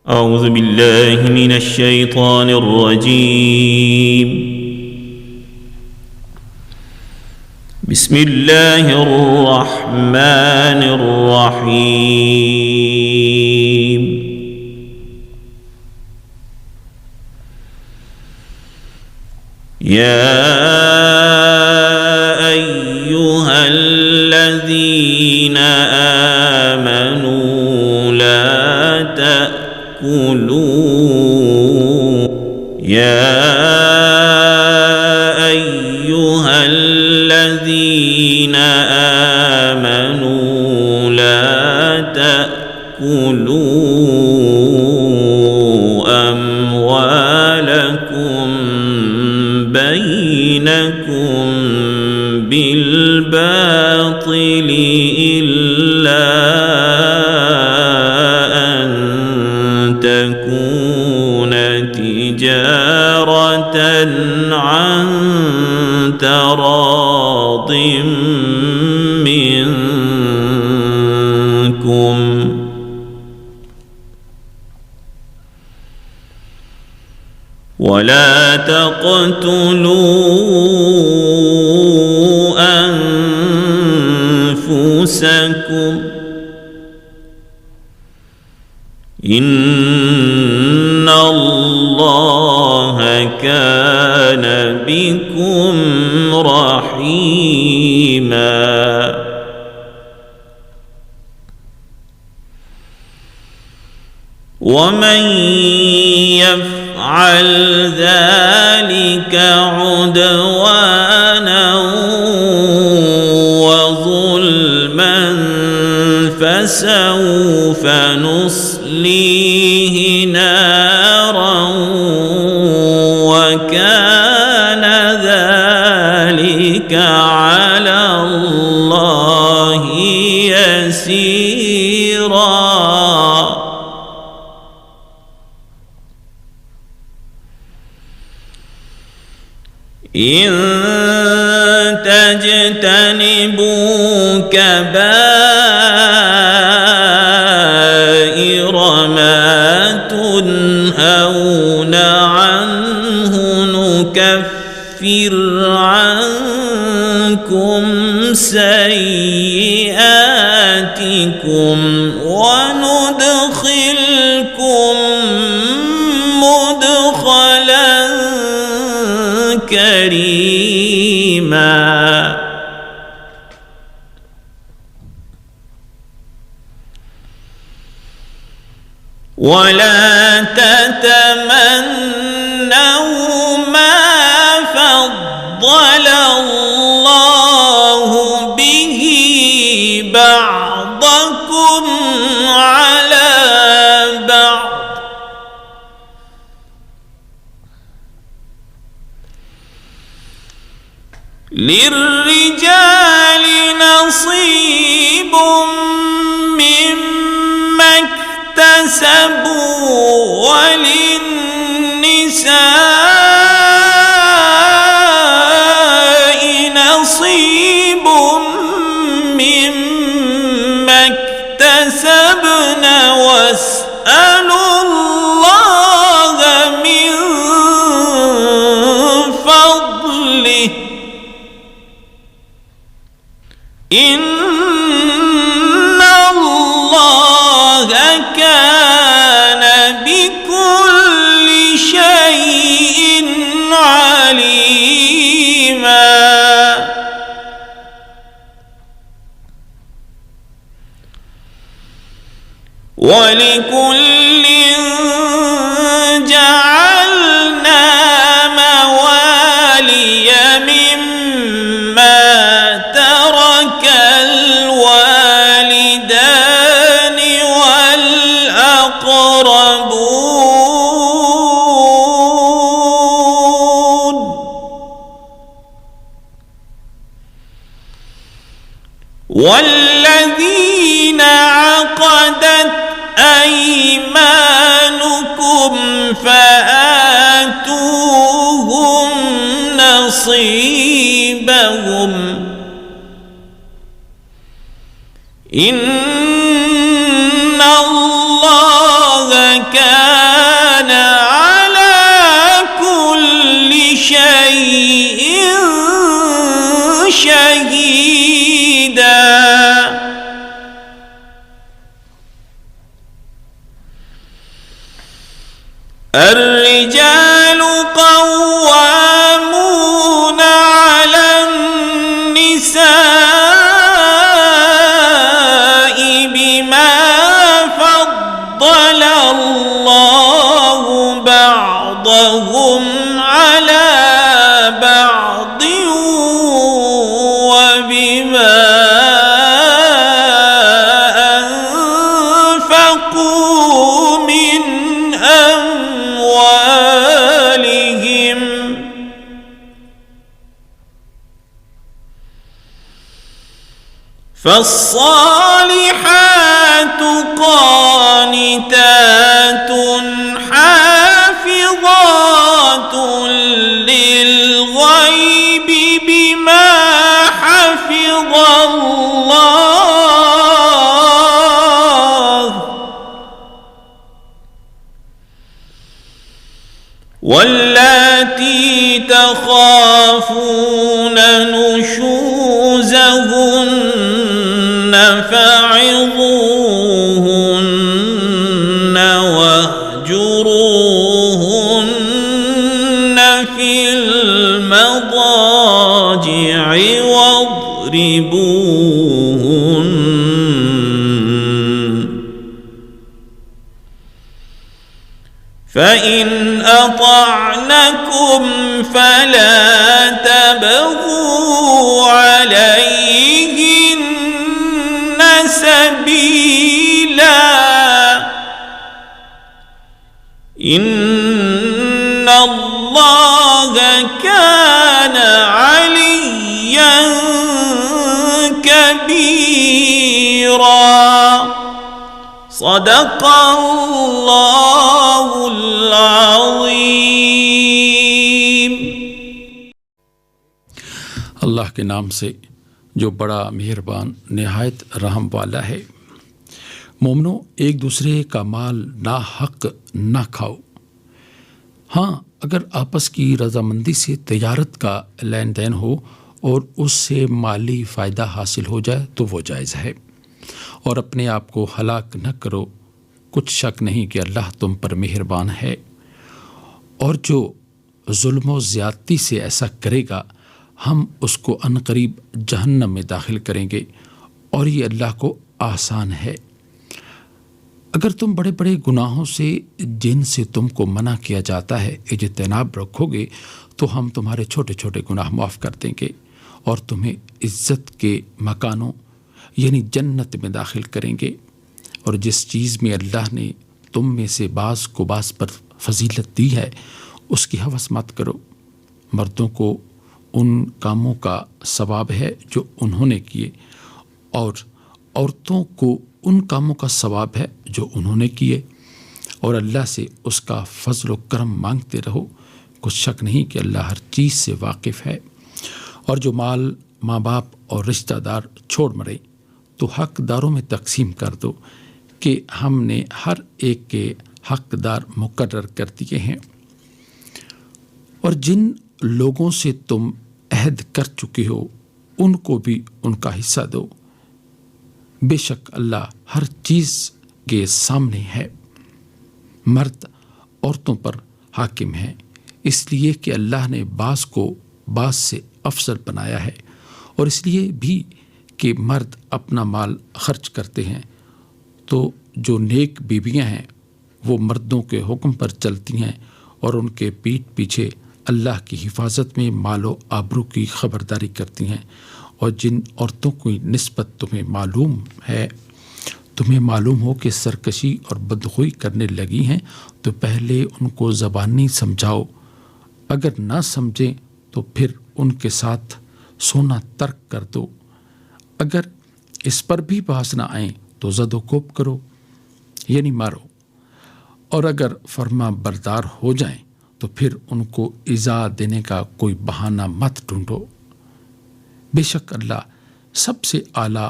أعوذ بالله من الشيطان الرجيم. بسم الله الرحمن الرحيم. يا أيها الذين آمنوا لا تأكلوا أموالكم بينكم بالباطل إلا أن تكون تجارة عن تراض منكم ولا تقتلوا أنفسكم إن الله كان بكم رحيما. ومن يفعل ذلك عدوانا وظلما فسوف نصليه نارا وكان ذلك على الله يسيرا. إن تجتنبوا كبائر ما تنهون عنه نكفر عنكم سيئاتكم وندخلكم مدخلا كريما. ولا تتمنوا ما فضل الله به بعضكم على بعض للرجال نصيب مما اكتسبوا وللنساء نصيب مما اكتسبن واسألوا الله من فضله إن الله كان بكل شيء عليما. ولكل جعلنا موالي مما ترك الوالدان والأقربون والذين عقدت أيمانكم فآتوهم نصيبهم إن الله كان شيء شهيدا. الرجال قوامون على النساء بما فضل الله بعضهم على بعض وبما أنفقوا من أموالهم. فالصالحات قانتات حافظات للغيب بما حفظ الله. واللاتي تخافون نشوزهن فعظوهن واهجروهن في المضاجع واضربوهن. فإن أطعنكم فلا تبغوا عليهن سبيلا إن الله كان عليا كبيرا. صدق اللہ العظیم. اللہ کے نام سے جو بڑا مہربان نہایت رحم والا ہے. مومنو، ایک دوسرے کا مال ناحق نہ کھاؤ. ہاں، اگر آپس کی رضامندی سے تجارت کا لین دین ہو اور اس سے مالی فائدہ حاصل ہو جائے تو وہ جائز ہے. اور اپنے آپ کو ہلاک نہ کرو، کچھ شک نہیں کہ اللہ تم پر مہربان ہے. اور جو ظلم و زیادتی سے ایسا کرے گا ہم اس کو عنقریب جہنم میں داخل کریں گے، اور یہ اللہ کو آسان ہے. اگر تم بڑے بڑے گناہوں سے جن سے تم کو منع کیا جاتا ہے اجتناب رکھو گے تو ہم تمہارے چھوٹے چھوٹے گناہ معاف کر دیں گے اور تمہیں عزت کے مکانوں یعنی جنت میں داخل کریں گے. اور جس چیز میں اللہ نے تم میں سے بعض کو بعض پر فضیلت دی ہے اس کی ہوس مت کرو. مردوں کو ان کاموں کا ثواب ہے جو انہوں نے کیے، اور عورتوں کو ان کاموں کا ثواب ہے جو انہوں نے کیے. اور اللہ سے اس کا فضل و کرم مانگتے رہو، کچھ شک نہیں کہ اللہ ہر چیز سے واقف ہے. اور جو مال ماں باپ اور رشتہ دار چھوڑ مرے تو حقداروں میں تقسیم کر دو کہ ہم نے ہر ایک کے حقدار مقرر کر دیے ہیں. اور جن لوگوں سے تم عہد کر چکے ہو ان کو بھی ان کا حصہ دو. بے شک اللہ ہر چیز کے سامنے ہے. مرد عورتوں پر حاکم ہے اس لیے کہ اللہ نے بعض کو بعض سے افضل بنایا ہے، اور اس لیے بھی کہ مرد اپنا مال خرچ کرتے ہیں تو جو نیک بیویاں ہیں وہ مردوں کے حکم پر چلتی ہیں اور ان کے پیٹھ پیچھے اللہ کی حفاظت میں مال و آبرو کی خبرداری کرتی ہیں. اور جن عورتوں کی نسبت تمہیں معلوم ہو کہ سرکشی اور بدخوئی کرنے لگی ہیں تو پہلے ان کو زبانی سمجھاؤ. اگر نہ سمجھیں تو پھر ان کے ساتھ سونا ترک کر دو. اگر اس پر بھی باز نہ آئیں تو زد و کوب کرو یعنی مارو. اور اگر فرما بردار ہو جائیں تو پھر ان کو ایذا دینے کا کوئی بہانہ مت ڈھونڈو. بے شک اللہ سب سے اعلیٰ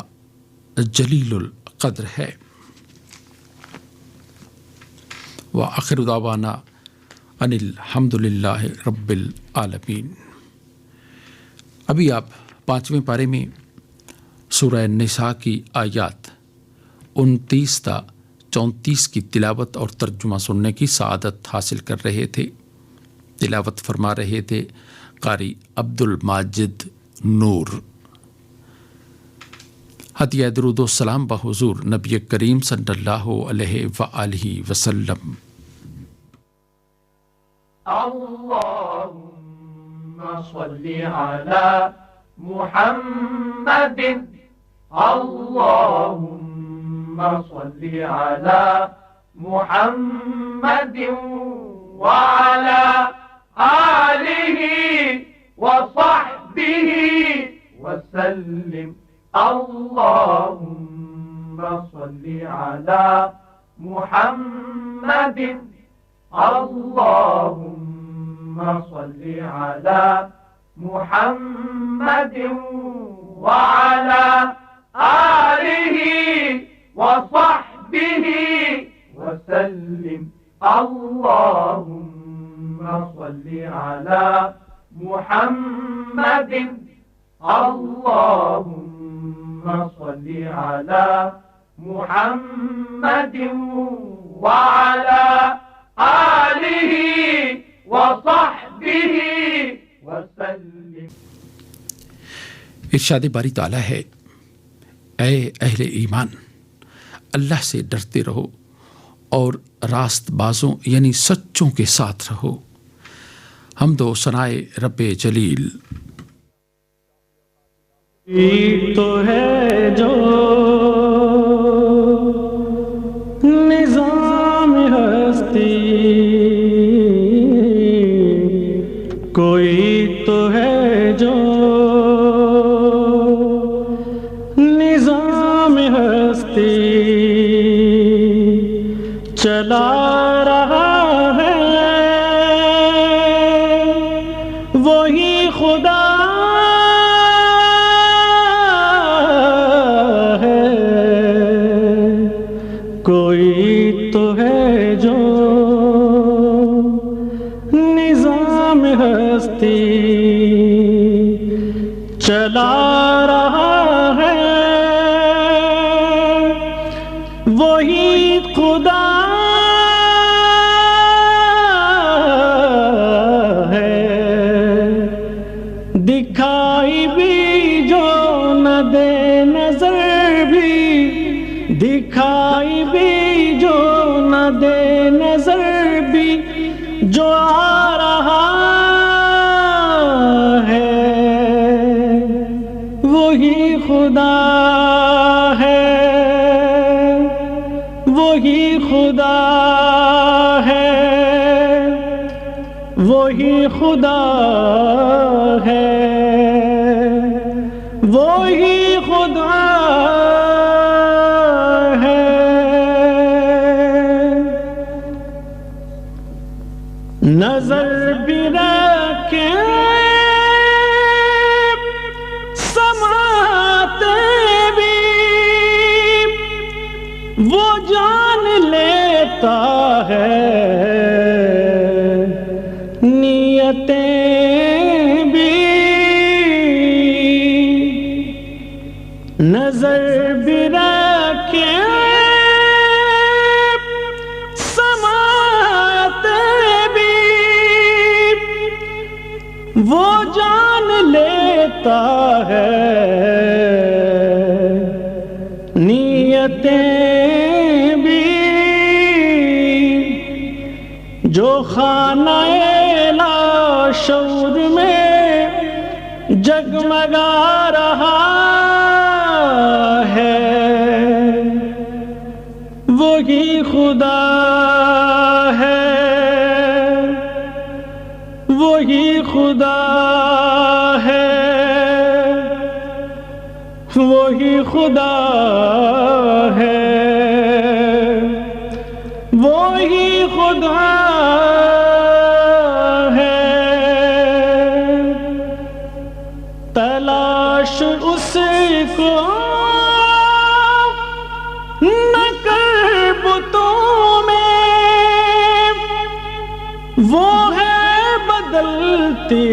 جلیل القدر ہے. وآخر دعوانا ان الحمد للہ رب العالمین. ابھی آپ 5ویں پارے میں سورہ نساء کی آیات 29 تا 34 کی تلاوت اور ترجمہ سننے کی سعادت حاصل کر رہے تھے۔ تلاوت فرما رہے تھے قاری عبد الماجد نور۔ ہدیہ درود و سلام بحضور نبی کریم صلی اللہ علیہ وآلہ وسلم۔ اللهم صل على محمد اللهم صل على محمد وعلى آله وصحبه وسلم اللهم صل على محمد اللهم صل على محمد وعلى آله وصحبه وسلم اللهم صل على محمد اللهم صل على محمد وعلى آله وصحبه وسلم۔ ارشاد باری تعالیٰ ہے، اے اہل ایمان، اللہ سے ڈرتے رہو اور راست بازوں یعنی سچوں کے ساتھ رہو۔ حمد و ثنائے رب جلیل۔ تو ہے جو نظام ہستی، کوئی تو ہے جو نظام ہستی چلا رہا ہے، وہی خدا کوئی تو ہے جو نظام ہستی چلا رہا ہے، وہی خدا ہے۔ دکھائی بھی جو نہ دے نظر بھی، دکھائی بھی جو نہ دے نظر بھی، جو آ رہا ہے وہی خدا ہے، وہی خدا ہے، وہی خدا ہے، وہی خدا نظر بھی رکھیں سماتے بھی، وہ جان لیتا ہے نیتیں بھی، نظر بھی رکھیں وہ جان لیتا ہے نیتیں بھی، جو خانہ لاشعور میں جگمگا رہا ہے، وہی خدا ہے، وہی خدا ہے، وہی خدا ہے، وہی خدا ہے۔ تلاش اس کو نہ کر بتوں میں، وہ ہے بدلتی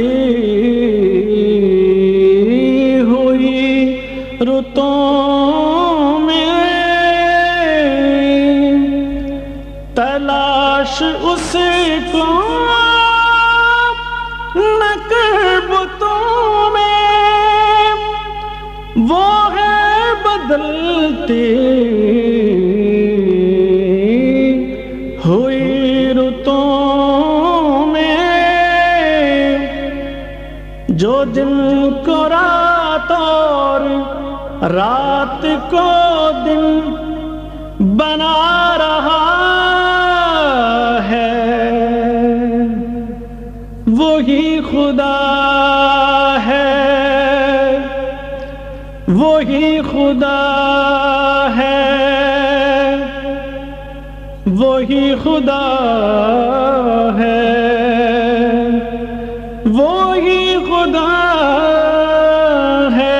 تلاش اس کو نہ کر بتوں میں، وہ ہے بدلتی ہوئی رتوں میں، جو دن کو رات اور رات کو دن بنا رہا ہے، وہی خدا ہے، وہی خدا ہے، وہی خدا ہے، وہی خدا ہے۔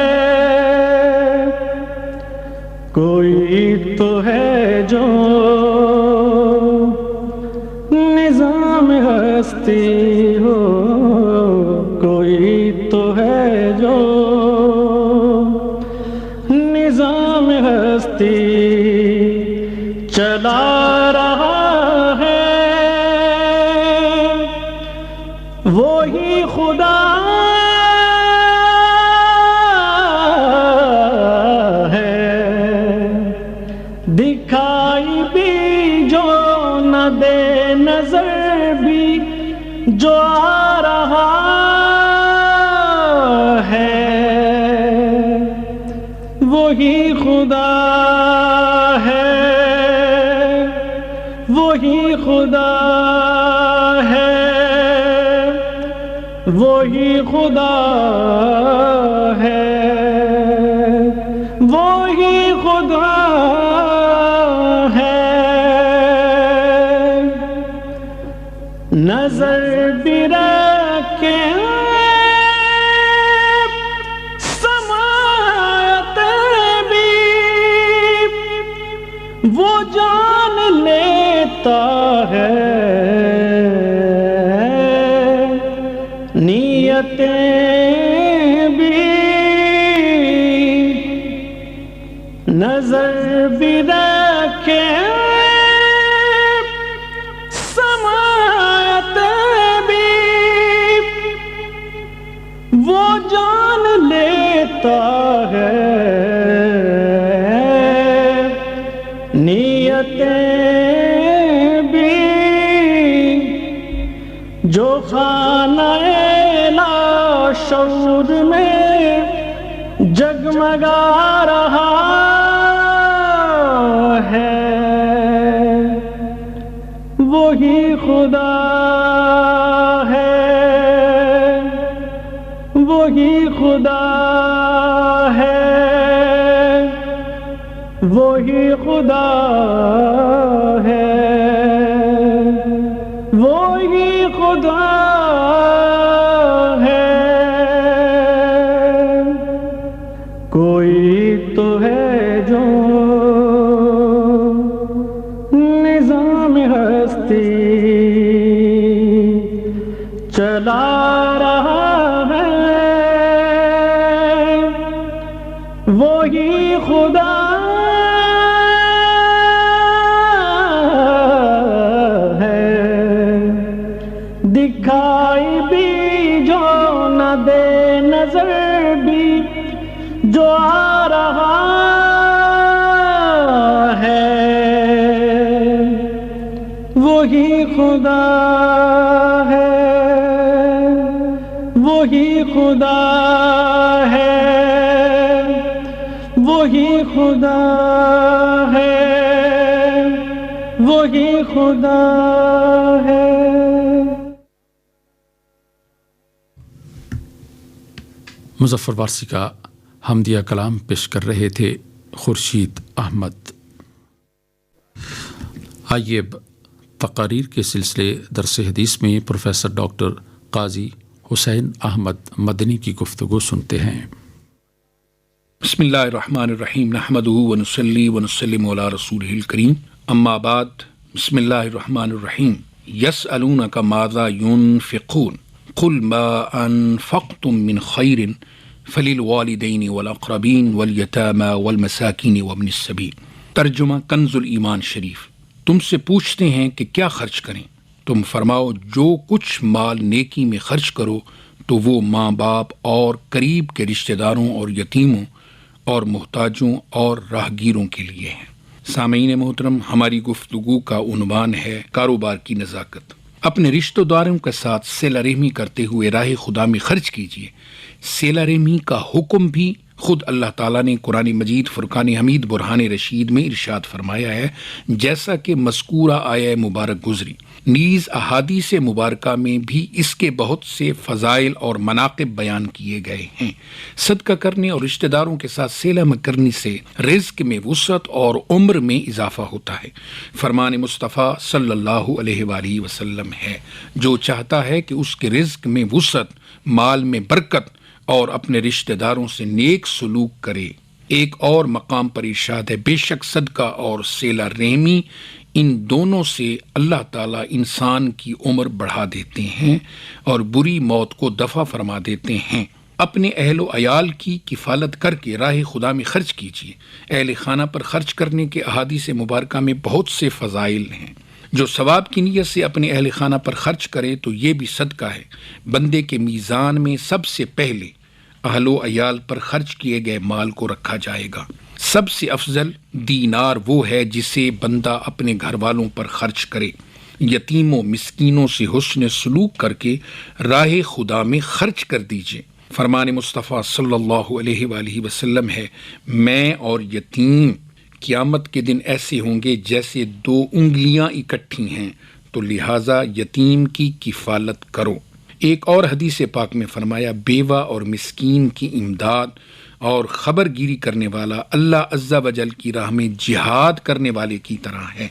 کوئی تو ہے جو نظام ہستی ہو، کوئی تو ہے جو نظام ہستی چلا رہا ہے، وہی خدا دکھائی بھی جو نہ دے نظر بھی جو آ رہا ہے، وہی خدا ہے، وہی خدا ہے، وہی خدا ہے، وہی خدا نظر بھی رکھے سماعت بھی وہ جان لیتا ہے، نیتیں بھی نظر بھی رکھے وہ جان لیتا ہے، نیتیں بھی جو خانہ لاشعور میں جگمگا رہا ہے، وہی خدا ہے، وہی خدا ہے، وہی خدا ہے، وہی خدا ہے۔ کوئی تو ہے جو نظام ہستی چلا رہا ہے، وہی خدا ہے، دکھائی بھی جو نہ دے نظر بھی جو آ رہا ہے، وہی خدا ہے، وہی خدا ہے، وہی خدا ہے، وہی خدا ہے۔ مظفر وارسی کا حمدیہ کلام پیش کر رہے تھے خورشید احمد۔ آئیے اب تقاریر کے سلسلے درس حدیث میں پروفیسر ڈاکٹر قاضی حسین احمد مدنی کی گفتگو سنتے ہیں۔ بسم اللہ الرحمن الرحیم، نحمدہ ونصلی ونسلم علی رسولہ الکریم، اما بعد، بسم اللہ الرحمن الرحیم۔ یسألونک ماذا ينفقون قل ما انفقتم من خیر فللوالدین والاقربین والیتامى والمساکین وابن السبیل۔ ترجمہ کنز الایمان شریف۔ تم سے پوچھتے ہیں کہ کیا خرچ کریں، تم فرماؤ جو کچھ مال نیکی میں خرچ کرو تو وہ ماں باپ اور قریب کے رشتہ داروں اور یتیموں اور محتاجوں اور راہگیروں کے لیے ہے۔ سامعین محترم، ہماری گفتگو کا عنوان ہے کاروبار کی نزاکت۔ اپنے رشتہ داروں کے ساتھ صلہ رحمی کرتے ہوئے راہ خدا میں خرچ کیجیے۔ صلہ رحمی کا حکم بھی خود اللہ تعالیٰ نے قرآن مجید فرقان حمید برہان رشید میں ارشاد فرمایا ہے، جیسا کہ مذکورہ آیہ مبارک گزری۔ نیز احادیث مبارکہ میں بھی اس کے بہت سے فضائل اور مناقب بیان کیے گئے ہیں۔ صدقہ کرنے اور رشتہ داروں کے ساتھ صلہ کرنے سے رزق میں وسعت اور عمر میں اضافہ ہوتا ہے۔ فرمان مصطفیٰ صلی اللہ علیہ وآلہ وسلم ہے، جو چاہتا ہے کہ اس کے رزق میں وسعت، مال میں برکت اور اپنے رشتہ داروں سے نیک سلوک کرے۔ ایک اور مقام پر ارشاد ہے، بے شک صدقہ اور صلہ رحمی ان دونوں سے اللہ تعالیٰ انسان کی عمر بڑھا دیتے ہیں اور بری موت کو دفع فرما دیتے ہیں۔ اپنے اہل و عیال کی کفالت کر کے راہ خدا میں خرچ کیجیے۔ اہل خانہ پر خرچ کرنے کے احادیث مبارکہ میں بہت سے فضائل ہیں۔ جو ثواب کی نیت سے اپنے اہل خانہ پر خرچ کرے تو یہ بھی صدقہ ہے۔ بندے کے میزان میں سب سے پہلے اہل و عیال پر خرچ کیے گئے مال کو رکھا جائے گا۔ سب سے افضل دینار وہ ہے جسے بندہ اپنے گھر والوں پر خرچ کرے۔ یتیموں مسکینوں سے حسن سلوک کر کے راہ خدا میں خرچ کر دیجیے۔ فرمان مصطفیٰ صلی اللہ علیہ وآلہ وسلم ہے، میں اور یتیم قیامت کے دن ایسے ہوں گے جیسے دو انگلیاں اکٹھی ہیں، تو لہٰذا یتیم کی کفالت کرو۔ ایک اور حدیث پاک میں فرمایا، بیوہ اور مسکین کی امداد اور خبر گیری کرنے والا اللہ عز و جل کی راہ میں جہاد کرنے والے کی طرح ہے۔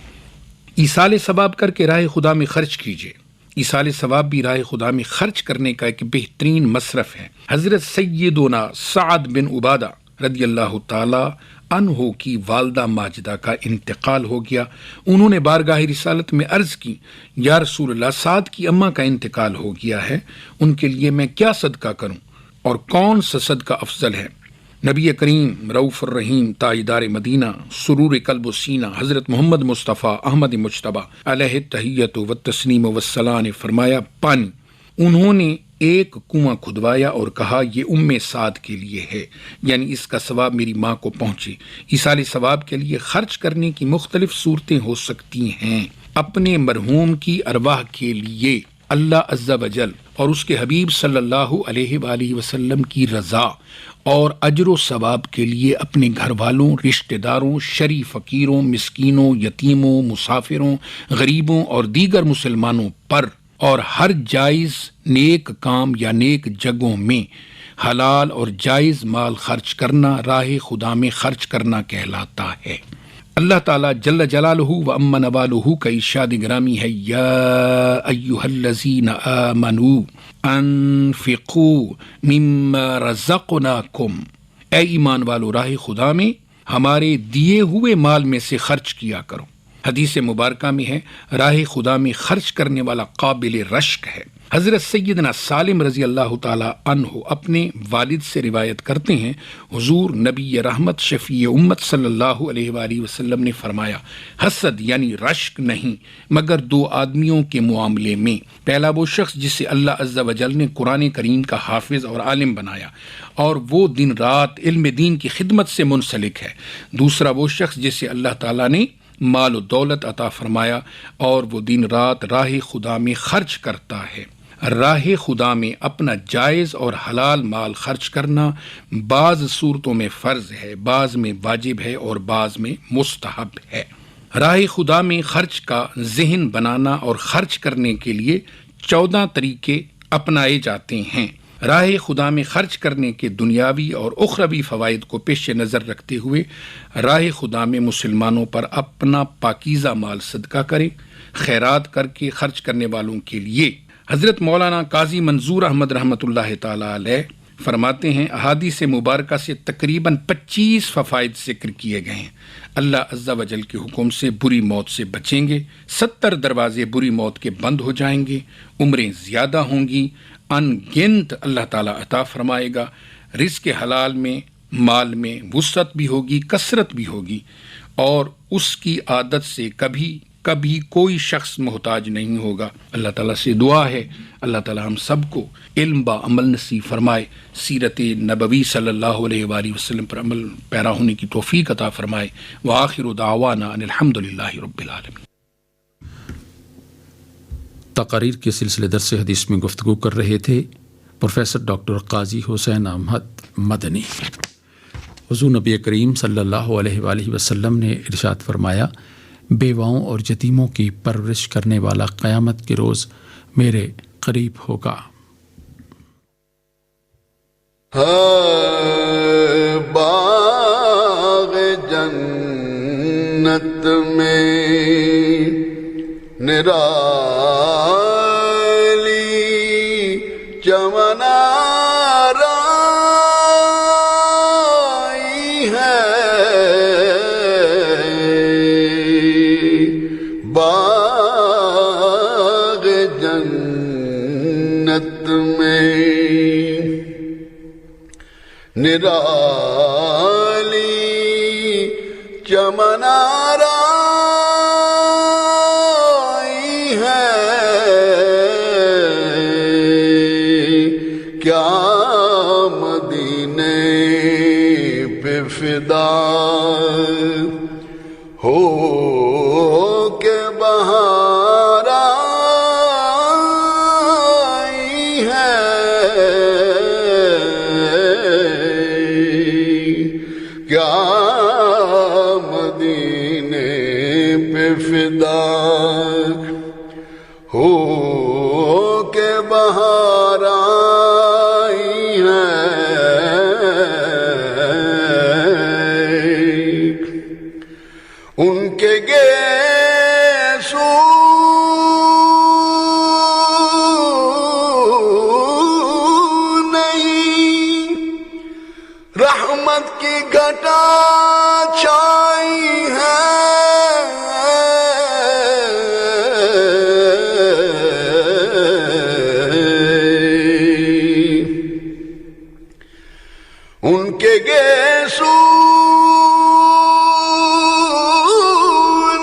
ایصال ثواب کر کے راہ خدا میں خرچ کیجیے۔ ایصال ثواب بھی راہ خدا میں خرچ کرنے کا ایک بہترین مصرف ہے۔ حضرت سیدنا سعد بن عبادہ رضی اللہ تعالی عنہ کی والدہ ماجدہ کا انتقال ہو گیا۔ انہوں نے بارگاہ رسالت میں عرض کی، یا رسول اللہ، سعد کی اماں کا انتقال ہو گیا ہے، ان کے لیے میں کیا صدقہ کروں اور کون سا صدقہ افضل ہے؟ نبی کریم رؤوف الرحیم تاجدار مدینہ سرور قلب و سینہ حضرت محمد مصطفیٰ احمد مجتبیٰ علیہ تحیت و تسلیم والصلاۃ نے فرمایا، پانی۔ انہوں نے ایک کنواں کھدوایا اور کہا، یہ ام سعد کے لیے ہے، یعنی اس کا ثواب میری ماں کو پہنچے۔ ایصال ثواب کے لیے خرچ کرنے کی مختلف صورتیں ہو سکتی ہیں۔ اپنے مرحوم کی ارواح کے لیے اللہ عز و جل اور اس کے حبیب صلی اللہ علیہ وآلہ وسلم کی رضا اور اجر و ثواب کے لیے اپنے گھر والوں، رشتہ داروں، شرعی فقیروں، مسکینوں، یتیموں، مسافروں، غریبوں اور دیگر مسلمانوں پر اور ہر جائز نیک کام یا نیک جگہوں میں حلال اور جائز مال خرچ کرنا راہ خدا میں خرچ کرنا کہلاتا ہے۔ اللہ تعالیٰ جل جلالہ و عم نوالہ کا ارشاد گرامی ہے، یا ایہا الذین آمنوا انفقوا مما رزقناکم، اے ایمان والو راہ خدا میں ہمارے دیے ہوئے مال میں سے خرچ کیا کرو۔ حدیث مبارکہ میں ہے، راہ خدا میں خرچ کرنے والا قابل رشک ہے۔ حضرت سیدنا سالم رضی اللہ تعالی عنہ اپنے والد سے روایت کرتے ہیں، حضور نبی رحمت شفیع امت صلی اللہ علیہ وآلہ وسلم نے فرمایا، حسد یعنی رشک نہیں مگر دو آدمیوں کے معاملے میں۔ پہلا وہ شخص جسے اللہ عز و جل نے قرآن کریم کا حافظ اور عالم بنایا اور وہ دن رات علم دین کی خدمت سے منسلک ہے۔ دوسرا وہ شخص جسے اللہ تعالیٰ نے مال و دولت عطا فرمایا اور وہ دن رات راہ خدا میں خرچ کرتا ہے۔ راہ خدا میں اپنا جائز اور حلال مال خرچ کرنا بعض صورتوں میں فرض ہے، بعض میں واجب ہے اور بعض میں مستحب ہے۔ راہ خدا میں خرچ کا ذہن بنانا اور خرچ کرنے کے لیے 14 طریقے اپنائے جاتے ہیں۔ راہ خدا میں خرچ کرنے کے دنیاوی اور اخروی فوائد کو پیش نظر رکھتے ہوئے راہ خدا میں مسلمانوں پر اپنا پاکیزہ مال صدقہ کریں۔ خیرات کر کے خرچ کرنے والوں کے لیے حضرت مولانا قاضی منظور احمد رحمۃ اللہ تعالی علیہ فرماتے ہیں، احادیث مبارکہ سے تقریباً 25 فوائد ذکر کیے گئے ہیں۔ اللہ عز و جل کے حکم سے بری موت سے بچیں گے، 70 دروازے بری موت کے بند ہو جائیں گے، عمریں زیادہ ہوں گی، ان گنت اللہ تعالیٰ عطا فرمائے گا، رزق حلال میں مال میں وسعت بھی ہوگی، کثرت بھی ہوگی، اور اس کی عادت سے کبھی کبھی کوئی شخص محتاج نہیں ہوگا۔ اللہ تعالیٰ سے دعا ہے اللہ تعالیٰ ہم سب کو علم با عمل نصیب فرمائے، سیرت نبوی صلی اللہ علیہ وآلہ وسلم پر عمل پیرا ہونے کی توفیق عطا فرمائے۔ وآخر دعوانا ان الحمد للہ رب العالمین۔ تقاریر کے سلسلے درس حدیث میں گفتگو کر رہے تھے پروفیسر ڈاکٹر قاضی حسین احمد مدنی۔ حضور نبی کریم صلی اللہ علیہ وآلہ وسلم نے ارشاد فرمایا، بیواؤں اور یتیموں کی پرورش کرنے والا قیامت کے روز میرے قریب ہوگا۔ باغ جنت میں نرالی چمنارائی ہے، باغ جنت میں نرالی چمنارائی ہے، کیا مدینے پہ فدا ہو کے بہار آئی ہے، کیا مدینے پہ فدا ہو کے بہار آئی ہے، ان کے گیسو نہیں رحمت کی گھٹا چھائی ہے، ان کے گیسو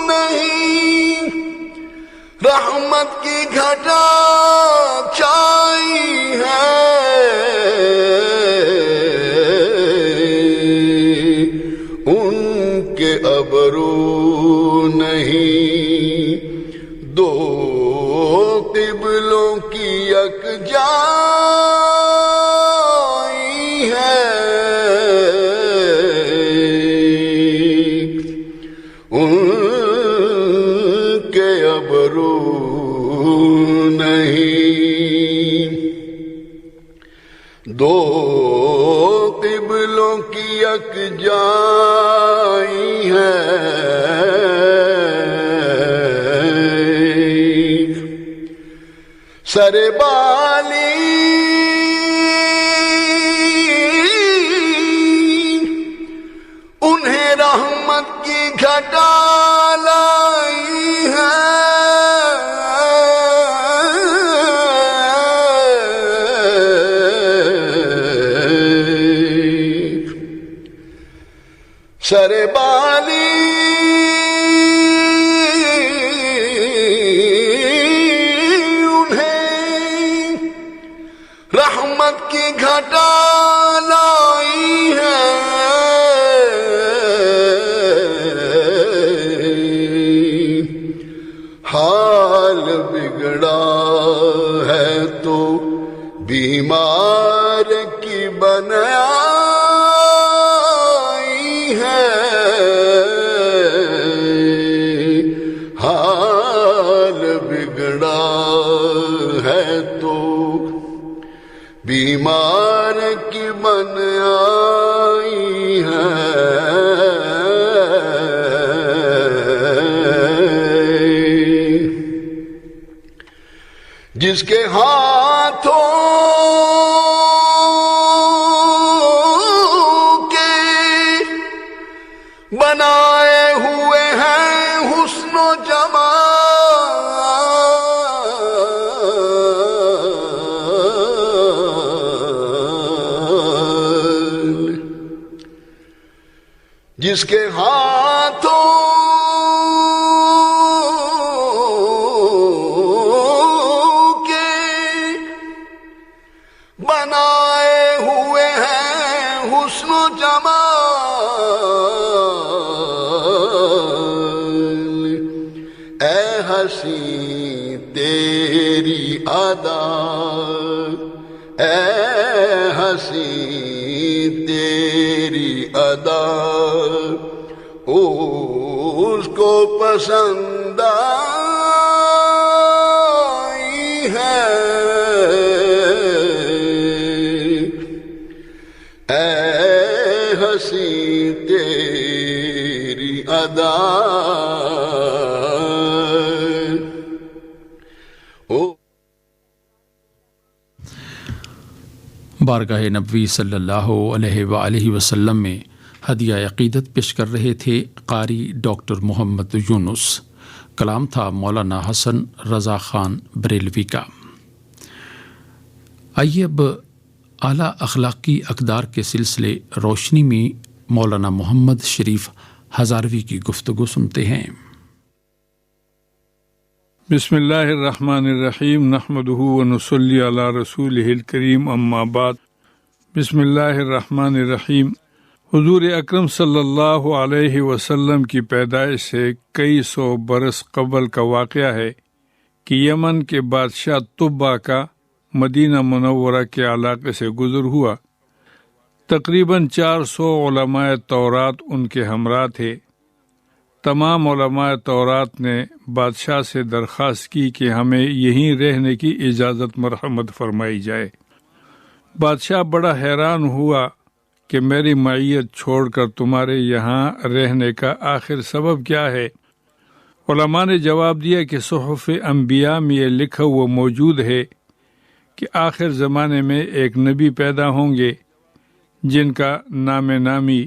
نہیں رحمت کی گھٹا چھائی ہے، ان کے ابرو نہیں دو قبلوں کی یکجائی ہے، ان کے ابرو نہیں دو قبلوں کی یکجائی ہے، سر بالی انہیں رحمت کی گھٹا لائی ہے، سر بالی انہیں رحمت کی گھٹا لائی ہے، حال بگڑا ہے تو بیمار کی بنائی ہے، حال بگڑا ہے تو بیمار کی بنائی ہے، جس کے ہاتھوں کے بنائے ہوئے ہیں حسن و جمال، جس کے ہاتھوں تیری ادا، اے ہنسی تیری ادا، اس کو پسند آئی ہے، اے ہنسی تیری ادا۔ بارگاہ نبوی صلی اللہ علیہ وآلہ وسلم میں ہدیہ عقیدت پیش کر رہے تھے قاری ڈاکٹر محمد یونس۔ کلام تھا مولانا حسن رضا خان بریلوی کا۔ آئیے اب اعلیٰ اخلاقی اقدار کے سلسلے روشنی میں مولانا محمد شریف ہزاروی کی گفتگو سنتے ہیں۔ بسم اللہ الرحمن الرحیم، نحمدہ ونصلی علی رسولہ الکریم، اما بعد۔ بسم اللہ الرحمن الرحیم۔ حضور اکرم صلی اللہ علیہ وسلم کی پیدائش سے کئی سو برس قبل کا واقعہ ہے کہ یمن کے بادشاہ طبا کا مدینہ منورہ کے علاقے سے گزر ہوا۔ تقریباً 400 علماء تورات ان کے ہمراہ تھے۔ تمام علماء تورات نے بادشاہ سے درخواست کی کہ ہمیں یہیں رہنے کی اجازت مرحمت فرمائی جائے۔ بادشاہ بڑا حیران ہوا کہ میری معیت چھوڑ کر تمہارے یہاں رہنے کا آخر سبب کیا ہے؟ علماء نے جواب دیا کہ صحف انبیاء میں یہ لکھا ہوا موجود ہے کہ آخر زمانے میں ایک نبی پیدا ہوں گے جن کا نام نامی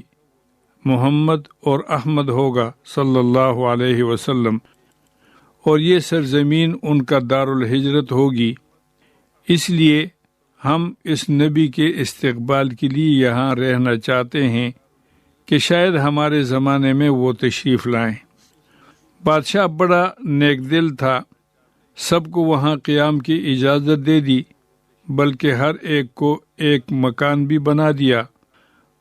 محمد اور احمد ہوگا صلی اللہ علیہ وسلم، اور یہ سرزمین ان کا دارالہجرت ہوگی۔ اس لیے ہم اس نبی کے استقبال کے لیے یہاں رہنا چاہتے ہیں کہ شاید ہمارے زمانے میں وہ تشریف لائیں۔ بادشاہ بڑا نیک دل تھا، سب کو وہاں قیام کی اجازت دے دی، بلکہ ہر ایک کو ایک مکان بھی بنا دیا،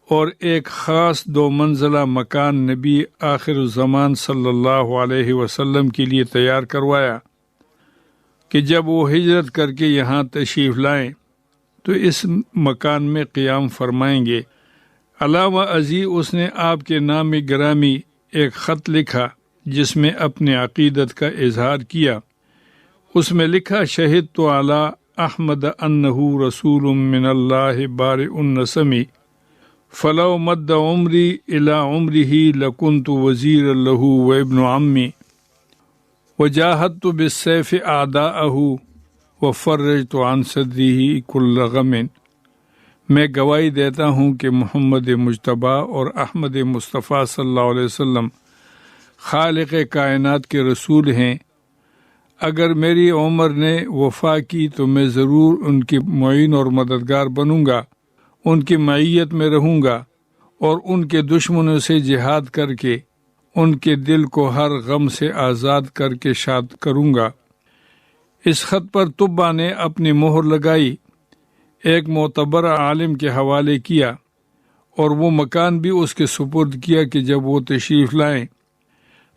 اور ایک خاص 2 منزلہ مکان نبی آخر الزمان صلی اللہ علیہ وسلم کے لیے تیار کروایا کہ جب وہ ہجرت کر کے یہاں تشریف لائیں تو اس مکان میں قیام فرمائیں گے۔ علاوہ ازیں اس نے آپ کے نام گرامی ایک خط لکھا جس میں اپنے عقیدت کا اظہار کیا۔ اس میں لکھا، شہدت علی احمد انہ رسول من اللہ بارئ النسمی، فلو مد عمری الی عمرہ لکنت وزیر لہ وابن عمی، وجاہدت بالسیف اعداءہ وفرجت عن صدرہ کل غم۔ میں گواہی دیتا ہوں کہ محمد مجتبیٰ اور احمد مصطفیٰ صلی اللہ علیہ وسلم خالق کائنات کے رسول ہیں۔ اگر میری عمر نے وفا کی تو میں ضرور ان کی معین اور مددگار بنوں گا، ان کی معیت میں رہوں گا، اور ان کے دشمنوں سے جہاد کر کے ان کے دل کو ہر غم سے آزاد کر کے شاد کروں گا۔ اس خط پر طبا نے اپنی مہر لگائی، ایک معتبر عالم کے حوالے کیا، اور وہ مکان بھی اس کے سپرد کیا کہ جب وہ تشریف لائیں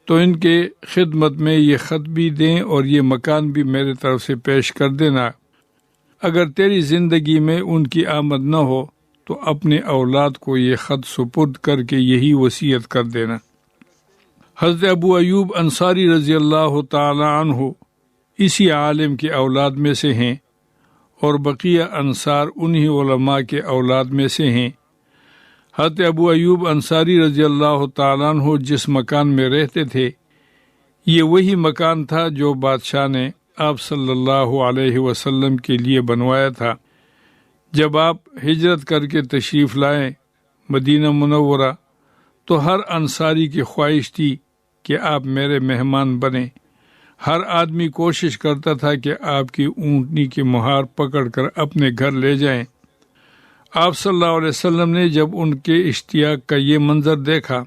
تو ان کے خدمت میں یہ خط بھی دیں اور یہ مکان بھی میرے طرف سے پیش کر دینا۔ اگر تیری زندگی میں ان کی آمد نہ ہو تو اپنے اولاد کو یہ خط سپرد کر کے یہی وصیت کر دینا۔ حضرت ابو ایوب انصاری رضی اللہ تعالی عنہ اسی عالم کے اولاد میں سے ہیں، اور بقیہ انصار انہی علماء کے اولاد میں سے ہیں۔ حضرت ابو ایوب انصاری رضی اللہ تعالیٰ عنہ جس مکان میں رہتے تھے، یہ وہی مکان تھا جو بادشاہ نے آپ صلی اللہ علیہ وسلم کے لیے بنوایا تھا۔ جب آپ ہجرت کر کے تشریف لائیں مدینہ منورہ تو ہر انصاری کی خواہش تھی کہ آپ میرے مہمان بنیں۔ ہر آدمی کوشش کرتا تھا کہ آپ کی اونٹنی کی مہار پکڑ کر اپنے گھر لے جائیں۔ آپ صلی اللہ علیہ وسلم نے جب ان کے اشتیاق کا یہ منظر دیکھا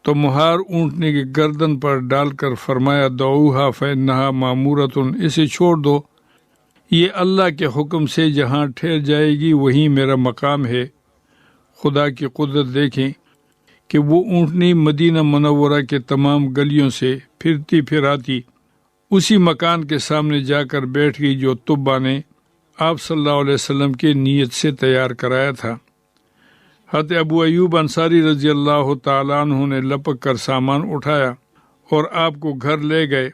تو مہار اونٹنی کی گردن پر ڈال کر فرمایا، دعوہا فإنہا مامورۃ، اسے چھوڑ دو، یہ اللہ کے حکم سے جہاں ٹھہر جائے گی وہیں میرا مقام ہے۔ خدا کی قدرت دیکھیں کہ وہ اونٹنی مدینہ منورہ کے تمام گلیوں سے پھرتی پھراتی اسی مکان کے سامنے جا کر بیٹھ گئی جو طبہ نے آپ صلی اللہ علیہ وسلم کے نیت سے تیار کرایا تھا۔ حضرت ابو ایوب انصاری رضی اللہ تعالیٰ عنہ نے لپک کر سامان اٹھایا اور آپ کو گھر لے گئے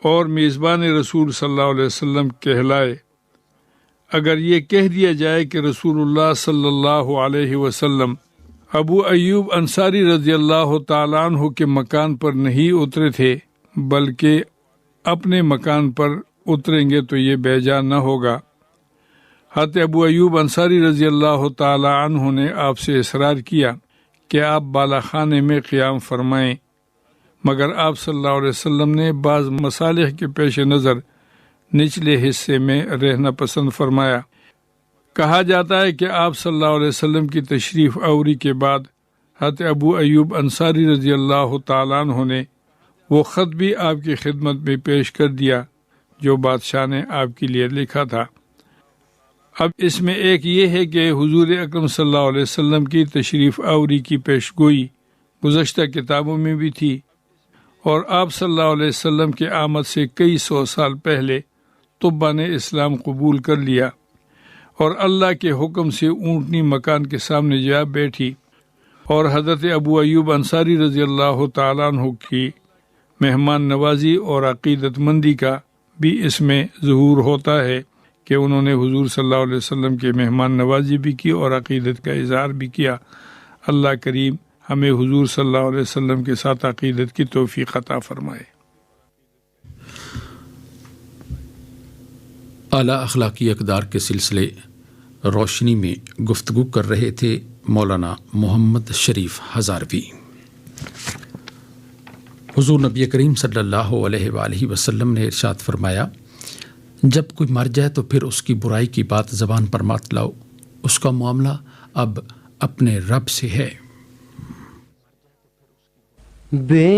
اور میزبان رسول صلی اللہ علیہ وسلم کہلائے۔ اگر یہ کہہ دیا جائے کہ رسول اللہ صلی اللہ علیہ وسلم ابو ایوب انصاری رضی اللہ تعالیٰ عنہ کے مکان پر نہیں اترے تھے بلکہ اپنے مکان پر اتریں گے تو یہ بیجا نہ ہوگا۔ حضرت ابو ایوب انصاری رضی اللہ تعالیٰ عنہ نے آپ سے اصرار کیا کہ آپ بالا خانے میں قیام فرمائیں، مگر آپ صلی اللہ علیہ وسلم نے بعض مصالح کے پیش نظر نچلے حصے میں رہنا پسند فرمایا۔ کہا جاتا ہے کہ آپ صلی اللہ علیہ وسلم کی تشریف آوری کے بعد حضرت ابو ایوب انصاری رضی اللہ تعالیٰ عنہ نے وہ خط بھی آپ کی خدمت میں پیش کر دیا جو بادشاہ نے آپ کے لیے لکھا تھا۔ اب اس میں ایک یہ ہے کہ حضور اکرم صلی اللہ علیہ وسلم کی تشریف آوری کی پیش گوئی گزشتہ کتابوں میں بھی تھی، اور آپ صلی اللہ علیہ وسلم کے آمد سے کئی سو سال پہلے طبہ نے اسلام قبول کر لیا اور اللہ کے حکم سے اونٹنی مکان کے سامنے جا بیٹھی، اور حضرت ابو ایوب انصاری رضی اللہ تعالیٰ عنہ کی مہمان نوازی اور عقیدت مندی کا بھی اس میں ظہور ہوتا ہے کہ انہوں نے حضور صلی اللہ علیہ وسلم کے مہمان نوازی بھی کی اور عقیدت کا اظہار بھی کیا۔ اللہ کریم ہمیں حضور صلی اللہ علیہ وسلم کے ساتھ عقیدت کی توفیق عطا فرمائے۔ اعلیٰ اخلاقی اقدار کے سلسلے روشنی میں گفتگو کر رہے تھے مولانا محمد شریف ہزاروی۔ حضور نبی کریم صلی اللہ علیہ وآلہ وسلم نے ارشاد فرمایا، جب کوئی مر جائے تو پھر اس کی برائی کی بات زبان پر مت لاؤ، اس کا معاملہ اب اپنے رب سے ہے۔ بے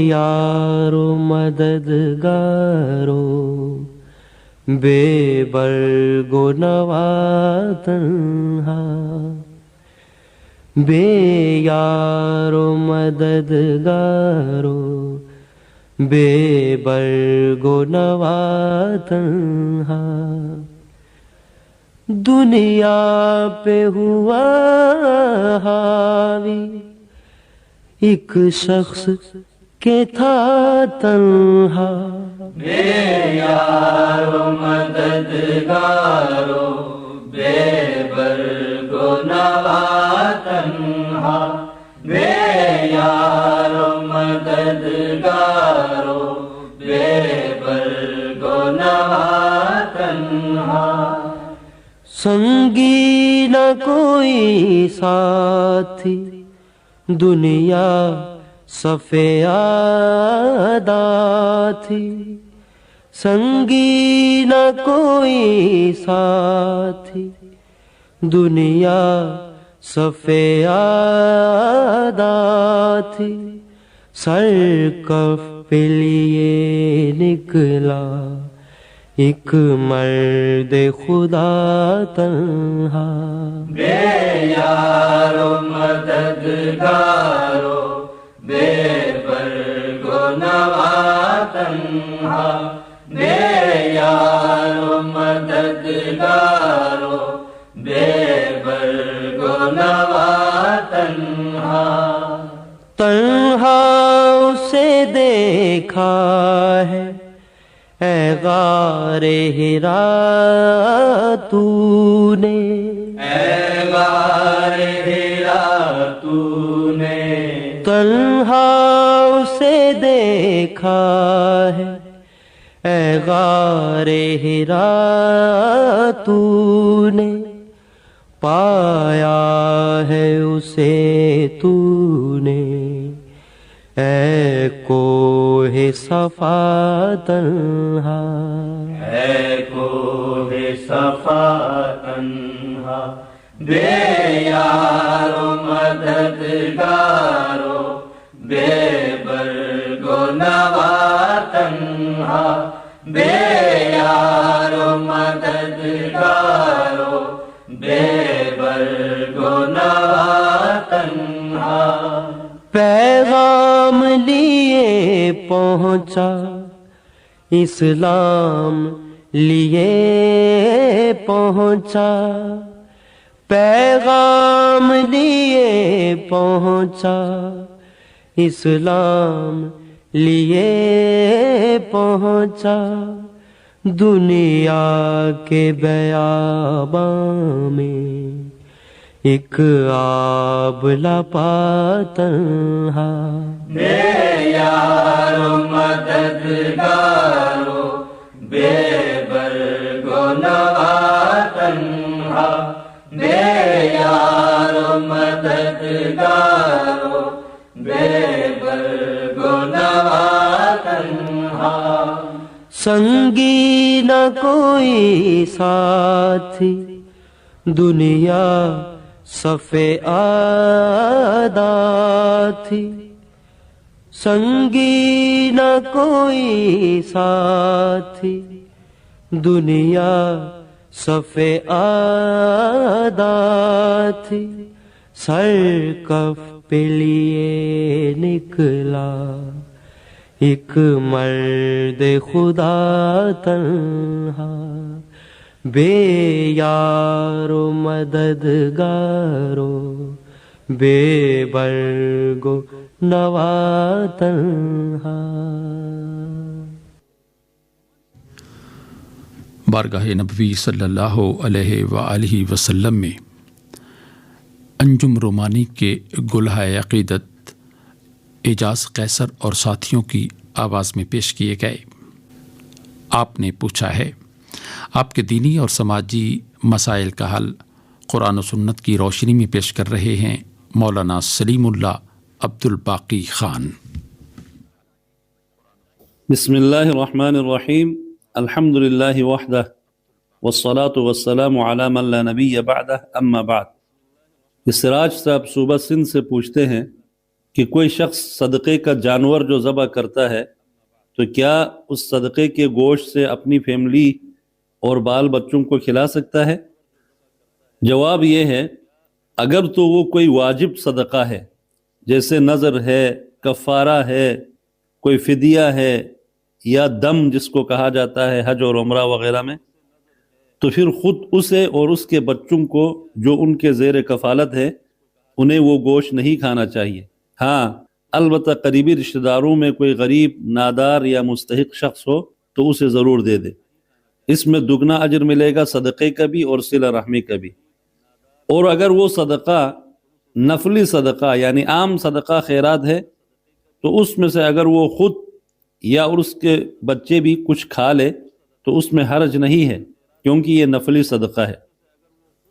یارو مددگارو بے برگو نوا تنہا، بے یارو مددگارو بے برگو نوا تنہا، دنیا پہ ہوا حاوی ایک شخص کے تھا تنہا، بے یارو مددگارو بے برگو نوا تنہا، بے یارو مددگارو بے برگو نوا تنہا، سنگی نہ کوئی ساتھی دنیا سفیادہ تھی، سنگی نہ کوئی ساتھی دنیا سفیادہ تھی، سر کف پہ لیے نکلا ایک مرد خدا تنہا، بے یارو مددگارو بے برگو نوا تنہا، بے یارو مددگارو بے برگو نوا تنہا، تنہا اسے دیکھا ہے اے غار ہرا تو نے، اے غار ہرا تو نے، تنہا اسے دیکھا ہے اے غار ہرا تو نے، پایا ہے اسے تو نے اے کوہ صفا تنہا، اے کوہ صفا تنہا، بے یارو مددگارو بے برگو نوا تنہا، بے یارو مددگارو بے برگو نوا تنہا، پیغام لیے پہنچا اسلام لیے پہنچا، پیغام لیے پہنچا، اسلام لیے پہنچا، دنیا کے بیاباں میں ایک آبلہ پا تنہا، بے یارو مددگارو بے برگو نوا تنہا، بے یارو مددگارو بے برگو نوا تنہا، سنگی نہ کوئی ساتھی، دنیا صف آدھا تھی، سنگی نہ کوئی ساتھی، دنیا صف آدھا تھی، سر کف پہ لیے نکلا ایک مرد خدا تنہا، بے یارو مددگارو بے برگو نوا تنہا۔ بارگاہ نبوی صلی اللہ علیہ وآلہ وسلم میں انجم رومانی کے گلہائے عقیدت اعجاز قیصر اور ساتھیوں کی آواز میں پیش کیے گئے۔ آپ نے پوچھا ہے، آپ کے دینی اور سماجی مسائل کا حل قرآن و سنت کی روشنی میں پیش کر رہے ہیں مولانا سلیم اللہ عبد الباقی خان۔ بسم اللہ الرحمن الرحیم، الحمد للہ وحدہ والصلاة والسلام علی من لا نبی بعدہ، اما بعد۔ سراج صاحب صوبہ سندھ سے پوچھتے ہیں کہ کوئی شخص صدقے کا جانور جو ذبح کرتا ہے تو کیا اس صدقے کے گوشت سے اپنی فیملی اور بال بچوں کو کھلا سکتا ہے؟ جواب یہ ہے، اگر تو وہ کوئی واجب صدقہ ہے، جیسے نذر ہے، کفارہ ہے، کوئی فدیہ ہے، یا دم جس کو کہا جاتا ہے حج اور عمرہ وغیرہ میں، تو پھر خود اسے اور اس کے بچوں کو جو ان کے زیر کفالت ہے انہیں وہ گوشت نہیں کھانا چاہیے۔ ہاں البتہ قریبی رشتہ داروں میں کوئی غریب، نادار یا مستحق شخص ہو تو اسے ضرور دے دے، اس میں دگنا اجر ملے گا، صدقے کا بھی اور صلہ رحمی کا بھی۔ اور اگر وہ صدقہ نفلی صدقہ یعنی عام صدقہ خیرات ہے تو اس میں سے اگر وہ خود یا اور اس کے بچے بھی کچھ کھا لے تو اس میں حرج نہیں ہے، کیونکہ یہ نفلی صدقہ ہے۔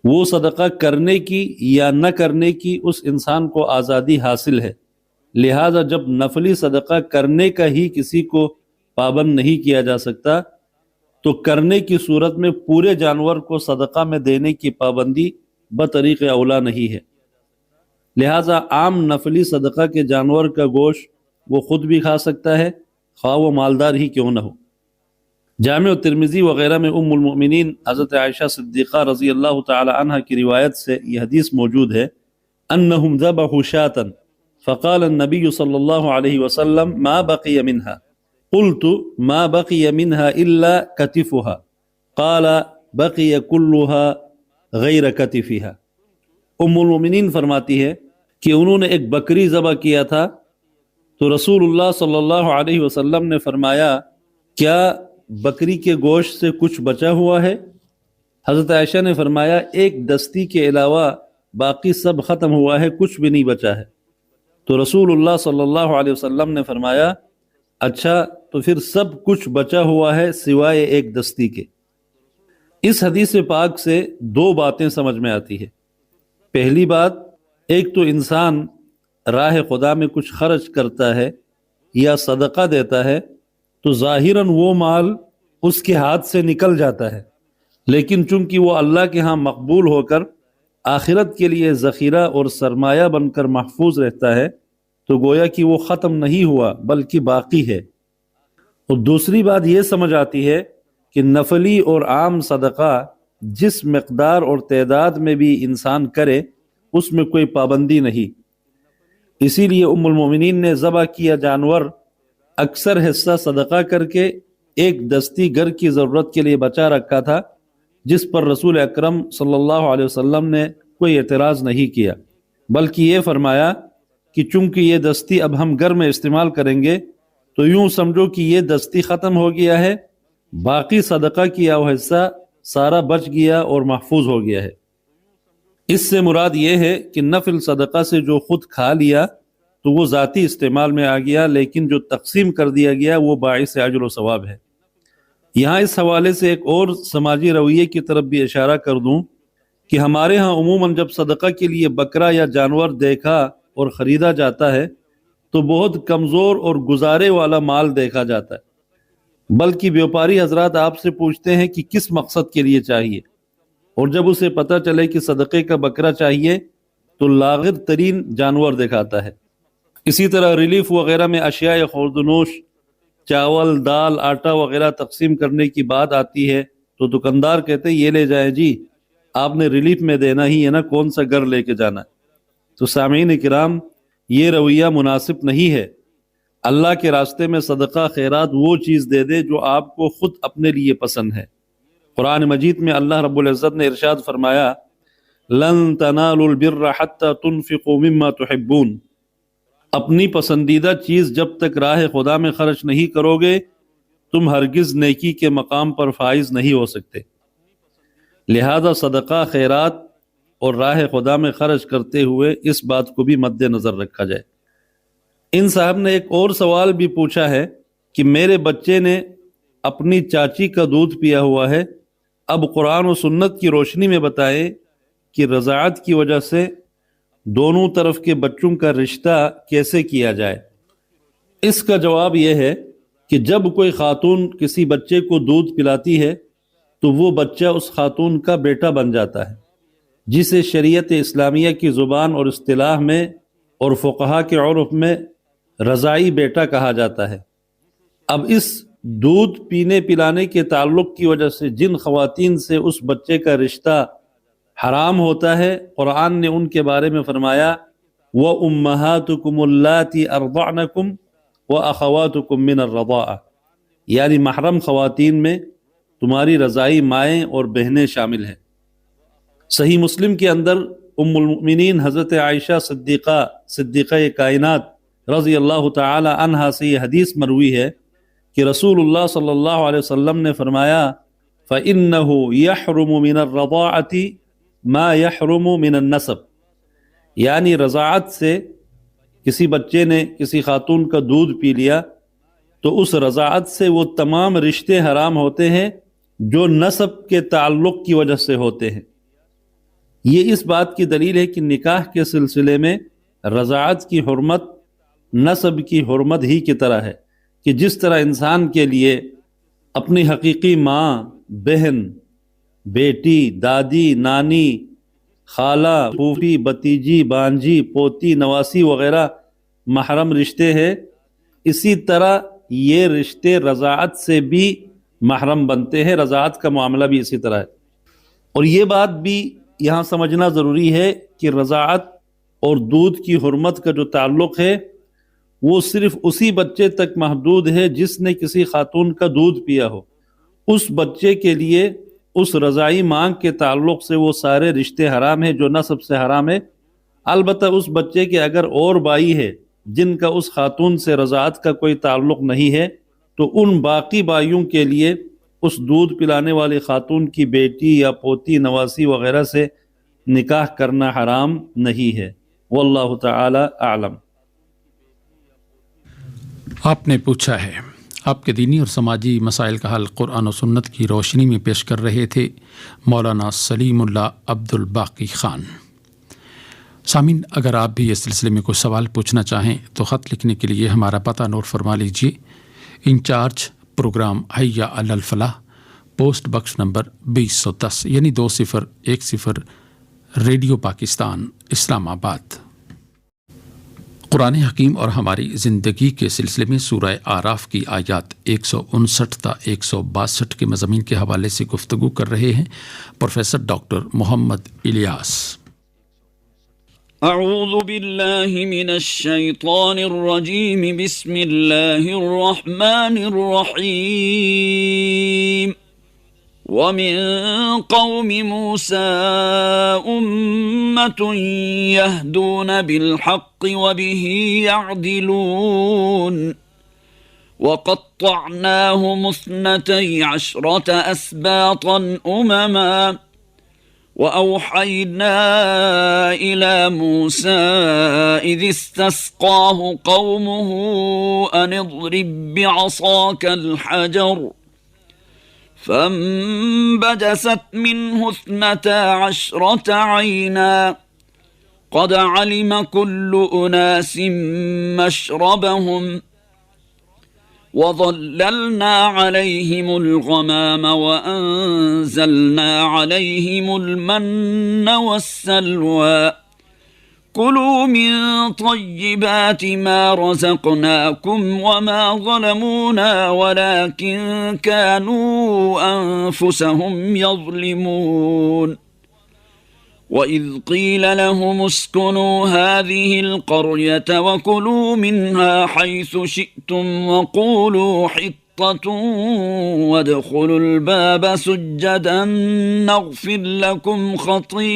وہ صدقہ کرنے کی یا نہ کرنے کی اس انسان کو آزادی حاصل ہے، لہذا جب نفلی صدقہ کرنے کا ہی کسی کو پابند نہیں کیا جا سکتا تو کرنے کی صورت میں پورے جانور کو صدقہ میں دینے کی پابندی بطریق اولا نہیں ہے۔ لہذا عام نفلی صدقہ کے جانور کا گوشت وہ خود بھی کھا سکتا ہے، خواہ وہ مالدار ہی کیوں نہ ہو۔ جامع ترمذی وغیرہ میں ام المؤمنین حضرت عائشہ صدیقہ رضی اللہ تعالی عنہ کی روایت سے یہ حدیث موجود ہے، انہم ذبحوا شاة فقال النبی صلی اللہ علیہ وسلم ما بقی منها قلت ما بقی منها الا کتفها قال بقی كلها غیر کتفها۔ ام المؤمنین فرماتی ہے کہ انہوں نے ایک بکری ذبح کیا تھا تو رسول اللہ صلی اللہ علیہ وسلم نے فرمایا، کیا بکری کے گوشت سے کچھ بچا ہوا ہے؟ حضرت عائشہ نے فرمایا، ایک دستی کے علاوہ باقی سب ختم ہوا ہے، کچھ بھی نہیں بچا ہے۔ تو رسول اللہ صلی اللہ علیہ وسلم نے فرمایا، اچھا تو پھر سب کچھ بچا ہوا ہے سوائے ایک دستی کے۔ اس حدیث پاک سے دو باتیں سمجھ میں آتی ہے۔ پہلی بات، ایک تو انسان راہ خدا میں کچھ خرچ کرتا ہے یا صدقہ دیتا ہے تو ظاہراً وہ مال اس کے ہاتھ سے نکل جاتا ہے، لیکن چونکہ وہ اللہ کے ہاں مقبول ہو کر آخرت کے لیے ذخیرہ اور سرمایہ بن کر محفوظ رہتا ہے تو گویا کہ وہ ختم نہیں ہوا بلکہ باقی ہے۔ اور دوسری بات یہ سمجھ آتی ہے کہ نفلی اور عام صدقہ جس مقدار اور تعداد میں بھی انسان کرے اس میں کوئی پابندی نہیں۔ اسی لیے ام المومنین نے ذبح کیا جانور اکثر حصہ صدقہ کر کے ایک دستی گھر کی ضرورت کے لیے بچا رکھا تھا، جس پر رسول اکرم صلی اللہ علیہ وسلم نے کوئی اعتراض نہیں کیا، بلکہ یہ فرمایا کہ چونکہ یہ دستی اب ہم گھر میں استعمال کریں گے تو یوں سمجھو کہ یہ دستی ختم ہو گیا ہے، باقی صدقہ کیا ہوا حصہ سارا بچ گیا اور محفوظ ہو گیا ہے۔ اس سے مراد یہ ہے کہ نفل صدقہ سے جو خود کھا لیا تو وہ ذاتی استعمال میں آ گیا، لیکن جو تقسیم کر دیا گیا وہ باعث اجر و ثواب ہے۔ یہاں اس حوالے سے ایک اور سماجی رویے کی طرف بھی اشارہ کر دوں کہ ہمارے ہاں عموماً جب صدقہ کے لیے بکرا یا جانور دیکھا اور خریدا جاتا ہے تو بہت کمزور اور گزارے والا مال دیکھا جاتا ہے، بلکہ بیوپاری حضرات آپ سے پوچھتے ہیں کہ کس مقصد کے لیے چاہیے، اور جب اسے پتہ چلے کہ صدقے کا بکرا چاہیے تو لاغر ترین جانور دکھاتا ہے۔ اسی طرح ریلیف وغیرہ میں اشیاء خوردنوش، چاول، دال، آٹا وغیرہ تقسیم کرنے کی بات آتی ہے تو دکاندار کہتے یہ لے جائیں جی، آپ نے ریلیف میں دینا ہی ہے نا، کون سا گھر لے کے جانا ہے۔ تو سامعین کرام، یہ رویہ مناسب نہیں ہے۔ اللہ کے راستے میں صدقہ خیرات وہ چیز دے دے جو آپ کو خود اپنے لیے پسند ہے۔ قرآن مجید میں اللہ رب العزت نے ارشاد فرمایا لن تنالوا البر حتى تنفقوا مما تحبون، اپنی پسندیدہ چیز جب تک راہ خدا میں خرچ نہیں کرو گے تم ہرگز نیکی کے مقام پر فائز نہیں ہو سکتے۔ لہذا صدقہ خیرات اور راہ خدا میں خرچ کرتے ہوئے اس بات کو بھی مد نظر رکھا جائے۔ ان صاحب نے ایک اور سوال بھی پوچھا ہے کہ میرے بچے نے اپنی چاچی کا دودھ پیا ہوا ہے، اب قرآن و سنت کی روشنی میں بتائیں کہ رضاعت کی وجہ سے دونوں طرف کے بچوں کا رشتہ کیسے کیا جائے۔ اس کا جواب یہ ہے کہ جب کوئی خاتون کسی بچے کو دودھ پلاتی ہے تو وہ بچہ اس خاتون کا بیٹا بن جاتا ہے، جسے شریعت اسلامیہ کی زبان اور اصطلاح میں اور فقہا کے عرف میں رضاعی بیٹا کہا جاتا ہے۔ اب اس دودھ پینے پلانے کے تعلق کی وجہ سے جن خواتین سے اس بچے کا رشتہ حرام ہوتا ہے، قرآن نے ان کے بارے میں فرمایا وَأُمَّهَاتُكُمُ اللَّاتِي أَرْضَعْنَكُمْ وَأَخَوَاتُكُمْ مِنَ الرَّضَاعَةِ، یعنی محرم خواتین میں تمہاری رضاعی مائیں اور بہنیں شامل ہیں۔ صحیح مسلم کے اندر ام المؤمنین حضرت عائشہ صدیقہ کائنات رضی اللہ تعالی عنہا سے یہ حدیث مروی ہے کہ رسول اللہ صلی اللہ علیہ وسلم نے فرمایا فَإِنَّهُ يَحْرُمُ مِنَ الرَّضَاعَةِ مَا يَحْرُمُ مِنَ النَّسَبِ، یعنی رضاعت سے کسی بچے نے کسی خاتون کا دودھ پی لیا تو اس رضاعت سے وہ تمام رشتے حرام ہوتے ہیں جو نسب کے تعلق کی وجہ سے ہوتے ہیں۔ یہ اس بات کی دلیل ہے کہ نکاح کے سلسلے میں رضاعت کی حرمت نسب کی حرمت ہی کی طرح ہے کہ جس طرح انسان کے لیے اپنی حقیقی ماں، بہن، بیٹی، دادی، نانی، خالہ، پھوپھی، بتیجی، بانجی، پوتی، نواسی وغیرہ محرم رشتے ہیں، اسی طرح یہ رشتے رضاعت سے بھی محرم بنتے ہیں۔ رضاعت کا معاملہ بھی اسی طرح ہے۔ اور یہ بات بھی یہاں سمجھنا ضروری ہے کہ رضاعت اور دودھ کی حرمت کا جو تعلق ہے وہ صرف اسی بچے تک محدود ہے جس نے کسی خاتون کا دودھ پیا ہو۔ اس بچے کے لیے اس رضاعی ماں کے تعلق سے وہ سارے رشتے حرام ہیں جو نسب سے حرام ہے۔ البتہ اس بچے کے اگر اور بھائی ہے جن کا اس خاتون سے رضاعت کا کوئی تعلق نہیں ہے تو ان باقی بھائیوں کے لیے اس دودھ پلانے والی خاتون کی بیٹی یا پوتی، نواسی وغیرہ سے نکاح کرنا حرام نہیں ہے۔ واللہ تعالی اعلم۔ آپ نے پوچھا ہے، آپ کے دینی اور سماجی مسائل کا حل قرآن و سنت کی روشنی میں پیش کر رہے تھے مولانا سلیم اللہ عبد الباقی خان۔ سامعین، اگر آپ بھی اس سلسلے میں کوئی سوال پوچھنا چاہیں تو خط لکھنے کے لیے ہمارا پتہ نوٹ فرما لیجیے۔ انچارج پروگرام حی علی الفلاح، پوسٹ بکس نمبر 2010 یعنی 2010 ریڈیو پاکستان، اسلام آباد۔ قرآن حکیم اور ہماری زندگی کے سلسلے میں سورہ آراف کی آیات 159 تا 162 کے مضامین کے حوالے سے گفتگو کر رہے ہیں پروفیسر ڈاکٹر محمد الیاس۔ أعوذ بالله من الشيطان الرجيم بسم الله الرحمن الرحيم ومن قوم موسى أمة يهدون بالحق وبه يعدلون وقطعناهم 12 أسباطا أمما وأوحينا إلى موسى إذ استسقاه قومه أن اضرب بعصاك الحجر فانبجست منه 12 عينا قد علم كل أناس مشربهم وظللنا عليهم الغمام وأنزلنا عليهم المن والسلوى كلوا من طيبات ما رزقناكم وما ظلمونا ولكن كانوا أنفسهم يظلمون وإذ قيل لهم اسكنوا هذه القرية وكلوا منها حيث شئتم وقولوا حطة وادخلوا الباب سجدا نغفر لكم خطيئاتكم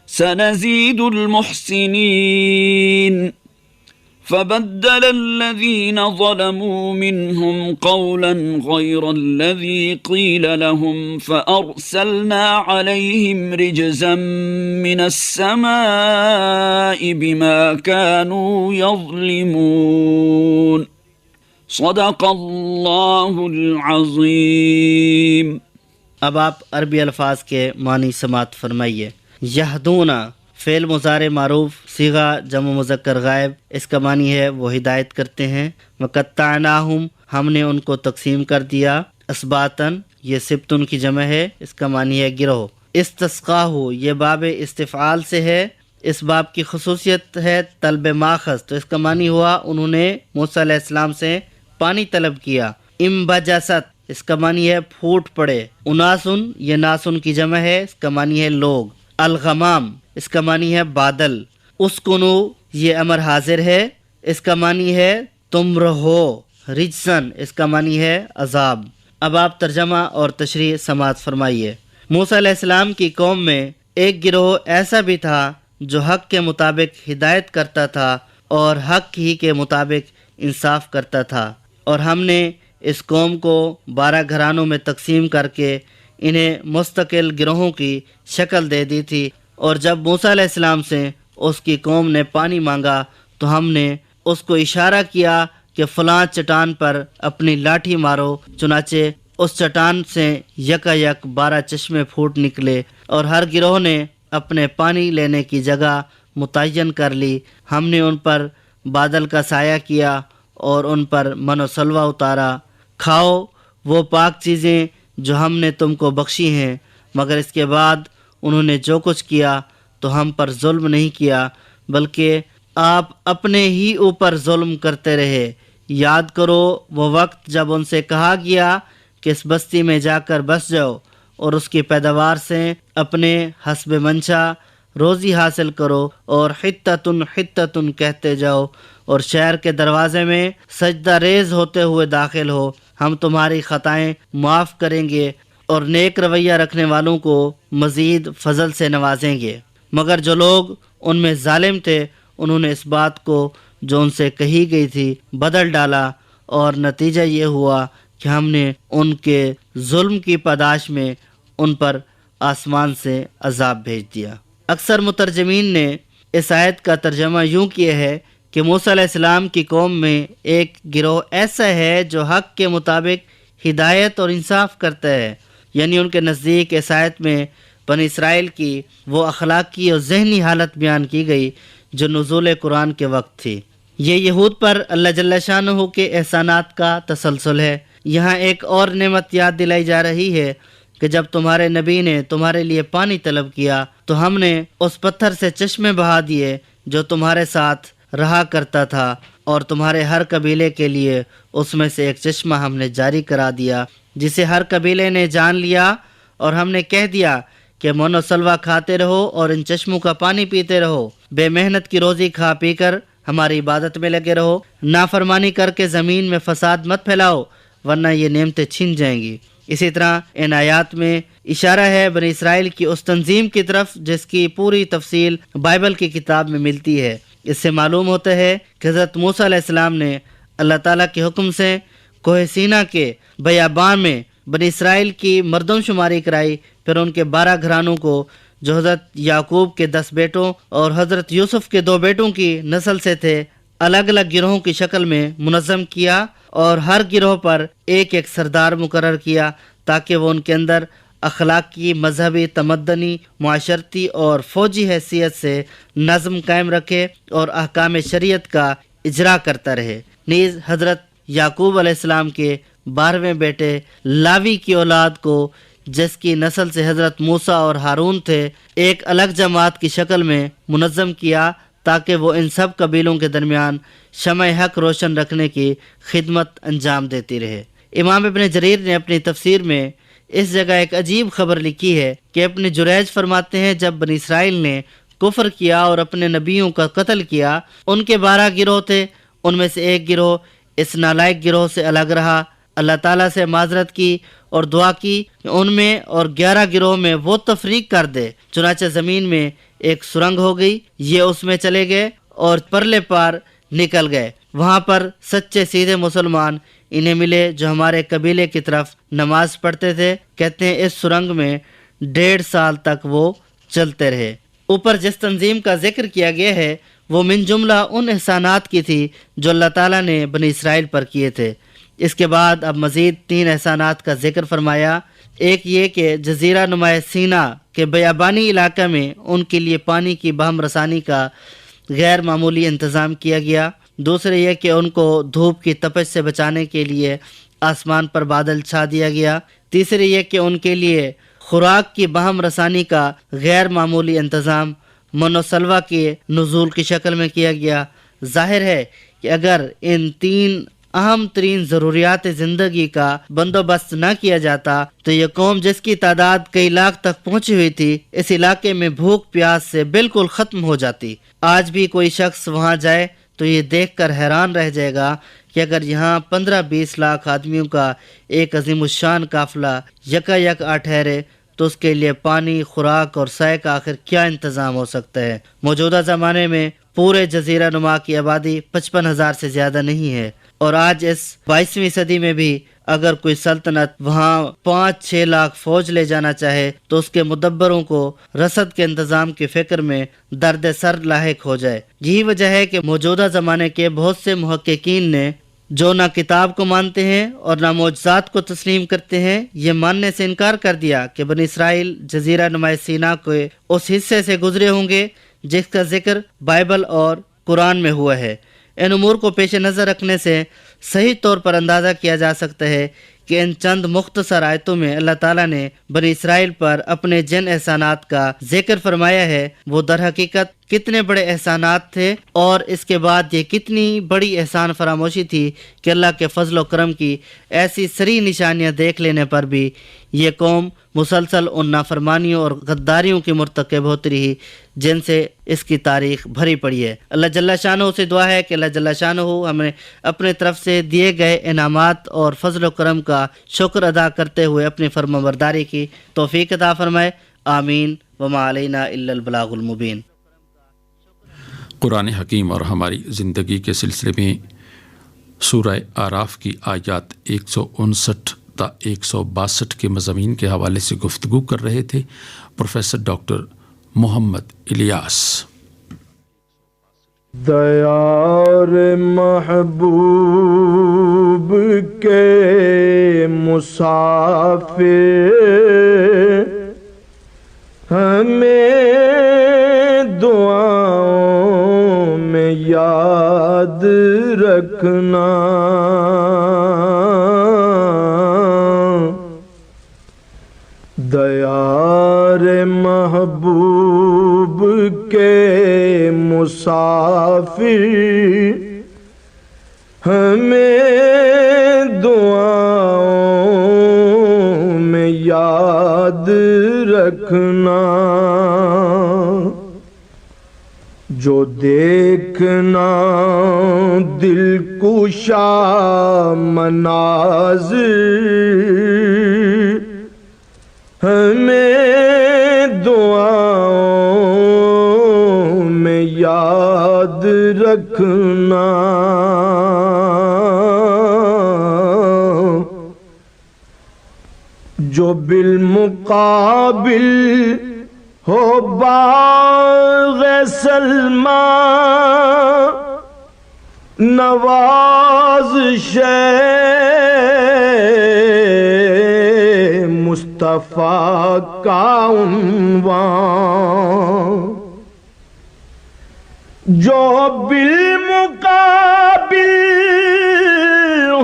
سنزيد المحسنين فبدل الذين ظلموا منهم قولا غير الذي قيل لهم فأرسلنا عليهم رجزا من السماء بما كانوا يظلمون صدق الله العظيم. اب آپ عربی الفاظ کے معنی سماعت فرمائیے. یہدونا فعل مضارع معروف صیغہ جمع مذکر غائب، اس کا معنی ہے وہ ہدایت کرتے ہیں. وقطعناہم ہم نے ان کو تقسیم کر دیا. اسباتن یہ سبتن کی جمع ہے، اس کا معنی ہے گروہ. استسقاہ یہ باب استفعال سے ہے. اس باب کی خصوصیت ہے طلب ماخذ، تو اس کا معنی ہوا انہوں نے موسیٰ علیہ السلام سے پانی طلب کیا. امبجست اس کا معنی ہے پھوٹ پڑے. اناسن یہ ناسن کی جمع ہے، اس کا معنی ہے لوگ. الغمام اس کا معنی ہے بادل. اسکنو یہ امر حاضر ہے، اس کا معنی ہے تم رہو. رجسن اس کا معنی ہے عذاب. اب آپ ترجمہ اور تشریح سماعت فرمائیے. موسیٰ علیہ السلام کی قوم میں ایک گروہ ایسا بھی تھا جو حق کے مطابق ہدایت کرتا تھا اور حق ہی کے مطابق انصاف کرتا تھا، اور ہم نے اس قوم کو 12 گھرانوں میں تقسیم کر کے انہیں مستقل گروہوں کی شکل دے دی تھی. اور جب موسیٰ علیہ السلام سے اس کی قوم نے پانی مانگا تو ہم نے اس کو اشارہ کیا کہ فلاں چٹان پر اپنی لاٹھی مارو. چنانچہ اس چٹان سے یکا یک 12 چشمے پھوٹ نکلے اور ہر گروہ نے اپنے پانی لینے کی جگہ متعین کر لی. ہم نے ان پر بادل کا سایہ کیا اور ان پر من و سلوہ اتارا. کھاؤ وہ پاک چیزیں جو ہم نے تم کو بخشی ہیں، مگر اس کے بعد انہوں نے جو کچھ کیا تو ہم پر ظلم نہیں کیا، بلکہ آپ اپنے ہی اوپر ظلم کرتے رہے. یاد کرو وہ وقت جب ان سے کہا گیا کہ اس بستی میں جا کر بس جاؤ اور اس کی پیداوار سے اپنے حسب منشا روزی حاصل کرو اور حتتن حتتن کہتے جاؤ اور شہر کے دروازے میں سجدہ ریز ہوتے ہوئے داخل ہو، ہم تمہاری خطائیں معاف کریں گے اور نیک رویہ رکھنے والوں کو مزید فضل سے نوازیں گے. مگر جو لوگ ان میں ظالم تھے انہوں نے اس بات کو جو ان سے کہی گئی تھی بدل ڈالا، اور نتیجہ یہ ہوا کہ ہم نے ان کے ظلم کی پاداش میں ان پر آسمان سے عذاب بھیج دیا. اکثر مترجمین نے اس آیت کا ترجمہ یوں کیا ہے کہ موسیٰ علیہ السلام کی قوم میں ایک گروہ ایسا ہے جو حق کے مطابق ہدایت اور انصاف کرتا ہے. یعنی ان کے نزدیک اس آیت میں بنی اسرائیل کی وہ اخلاقی اور ذہنی حالت بیان کی گئی جو نزول قرآن کے وقت تھی. یہ یہود پر اللہ جل شانہ کے احسانات کا تسلسل ہے. یہاں ایک اور نعمت یاد دلائی جا رہی ہے کہ جب تمہارے نبی نے تمہارے لیے پانی طلب کیا تو ہم نے اس پتھر سے چشمے بہا دیے جو تمہارے ساتھ رہا کرتا تھا، اور تمہارے ہر قبیلے کے لیے اس میں سے ایک چشمہ ہم نے جاری کرا دیا جسے ہر قبیلے نے جان لیا، اور ہم نے کہہ دیا کہ کہ من و سلوا کھاتے رہو اور ان چشموں کا پانی پیتے رہو، بے محنت کی روزی کھا پی کر ہماری عبادت میں لگے رہو، نافرمانی کر کے زمین میں فساد مت پھیلاؤ ورنہ یہ نعمتیں چھن جائیں گی۔ اسی طرح ان آیات میں اشارہ ہے بنی اسرائیل کی اس تنظیم کی طرف جس کی پوری تفصیل بائبل کی کتاب میں ملتی ہے۔ اس سے معلوم ہوتا ہے کہ حضرت موسیٰ علیہ السلام نے اللہ تعالیٰ کے حکم سے کوہ سینا کے بیابان میں بنی اسرائیل کی مردم شماری کرائی، پھر ان کے 12 گھرانوں کو جو حضرت یعقوب کے 10 بیٹوں اور حضرت یوسف کے 2 بیٹوں کی نسل سے تھے الگ الگ گروہوں کی شکل میں منظم کیا اور ہر گروہ پر ایک ایک سردار مقرر کیا تاکہ وہ ان کے اندر اخلاقی، مذہبی، تمدنی، معاشرتی اور فوجی حیثیت سے نظم قائم رکھے اور احکام شریعت کا اجرا کرتا رہے۔ نیز حضرت یعقوب علیہ السلام کے 12ویں بیٹے لاوی کی اولاد کو جس کی نسل سے حضرت موسیٰ اور ہارون تھے ایک الگ جماعت کی شکل میں منظم کیا تاکہ وہ ان سب قبیلوں کے درمیان شمع حق روشن رکھنے کی خدمت انجام دیتی رہے۔ امام ابن جریر نے اپنی تفسیر میں اس جگہ ایک عجیب خبر لکھی ہے کہ ابن جریج فرماتے ہیں جب بنی اسرائیل نے کفر کیا اور اپنے نبیوں کا قتل کیا، ان کے 12 گروہ تھے، ان میں سے ایک گروہ اس نالائق گروہ سے الگ رہا، اللہ تعالیٰ سے معذرت کی اور دعا کی کہ ان میں اور 11 گروہ میں وہ تفریق کر دے۔ چنانچہ زمین میں ایک سرنگ ہو گئی، یہ اس میں چلے گئے اور پرلے پار نکل گئے۔ وہاں پر سچے سیدھے مسلمان انہیں ملے جو ہمارے قبیلے کی طرف نماز پڑھتے تھے۔ کہتے ہیں اس سرنگ میں 1.5 سال تک وہ چلتے رہے۔ اوپر جس تنظیم کا ذکر کیا گیا ہے وہ من جملہ ان احسانات کی تھی جو اللہ تعالیٰ نے بنی اسرائیل پر کیے تھے۔ اس کے بعد اب مزید 3 احسانات کا ذکر فرمایا۔ ایک یہ کہ جزیرہ نما سینا کے بیابانی علاقہ میں ان کے لیے پانی کی بہم رسانی کا غیر معمولی انتظام کیا گیا۔ دوسرے یہ کہ ان کو دھوپ کی تپش سے بچانے کے لیے آسمان پر بادل چھا دیا گیا۔ تیسرے یہ کہ ان کے لیے خوراک کی بہم رسانی کا غیر معمولی انتظام من و سلوا کے نزول کی شکل میں کیا گیا۔ ظاہر ہے کہ اگر ان 3 اہم ترین ضروریات زندگی کا بندوبست نہ کیا جاتا تو یہ قوم جس کی تعداد کئی لاکھ تک پہنچی ہوئی تھی اس علاقے میں بھوک پیاس سے بالکل ختم ہو جاتی۔ آج بھی کوئی شخص وہاں جائے تو یہ دیکھ کر حیران رہ جائے گا کہ اگر یہاں 15-20 لاکھ آدمیوں کا ایک عظیم الشان قافلہ یکا یک آ ٹھہرے تو اس کے لیے پانی، خوراک اور سائے کا آخر کیا انتظام ہو سکتا ہے۔ موجودہ زمانے میں پورے جزیرہ نما کی آبادی 55,000 سے زیادہ نہیں ہے، اور آج اس 22ویں صدی میں بھی اگر کوئی سلطنت وہاں 5-6 لاکھ فوج لے جانا چاہے تو اس کے مدبروں کو رسد کے انتظام کی فکر میں درد سر لاحق ہو جائے۔ یہی وجہ ہے کہ موجودہ زمانے کے بہت سے محققین نے جو نہ کتاب کو مانتے ہیں اور نہ معجزات کو تسلیم کرتے ہیں، یہ ماننے سے انکار کر دیا کہ بنی اسرائیل جزیرہ نما سینا کے اس حصے سے گزرے ہوں گے جس کا ذکر بائبل اور قرآن میں ہوا ہے۔ ان امور کو پیش نظر رکھنے سے صحیح طور پر اندازہ کیا جا سکتا ہے کہ ان چند مختصر آیتوں میں اللہ تعالیٰ نے بنی اسرائیل پر اپنے جن احسانات کا ذکر فرمایا ہے وہ در حقیقت کتنے بڑے احسانات تھے، اور اس کے بعد یہ کتنی بڑی احسان فراموشی تھی کہ اللہ کے فضل و کرم کی ایسی سری نشانیاں دیکھ لینے پر بھی یہ قوم مسلسل ان نافرمانیوں اور غداریوں کی مرتکب ہوتی رہی جن سے اس کی تاریخ بھری پڑی ہے۔ اللہ جل شانہ سے دعا ہے کہ اللہ جل شانہ ہمیں اپنے طرف سے دیے گئے انعامات اور فضل و کرم کا شکر ادا کرتے ہوئے اپنی فرمانبرداری کی توفیق عطا فرمائے، آمین۔ وما علینا الا البلاغ المبین۔ قرآن حکیم اور ہماری زندگی کے سلسلے میں سورہ اعراف کی آیات 159 تا 162 کے مضامین کے حوالے سے گفتگو کر رہے تھے پروفیسر ڈاکٹر محمد الیاس۔ دیار محبوب کے مسافر ہمیں دعاؤں میں یاد رکھنا، دیار محبوب کے مسافر ہمیں دعاؤں میں یاد رکھنا جو دیکھنا دل کشا مناظر ہمیں دعاؤں میں یاد رکھنا جو بالمقابل ہو باغ سلمیٰ نوازش مصطفیٰ کا عنوان جو بالمقابل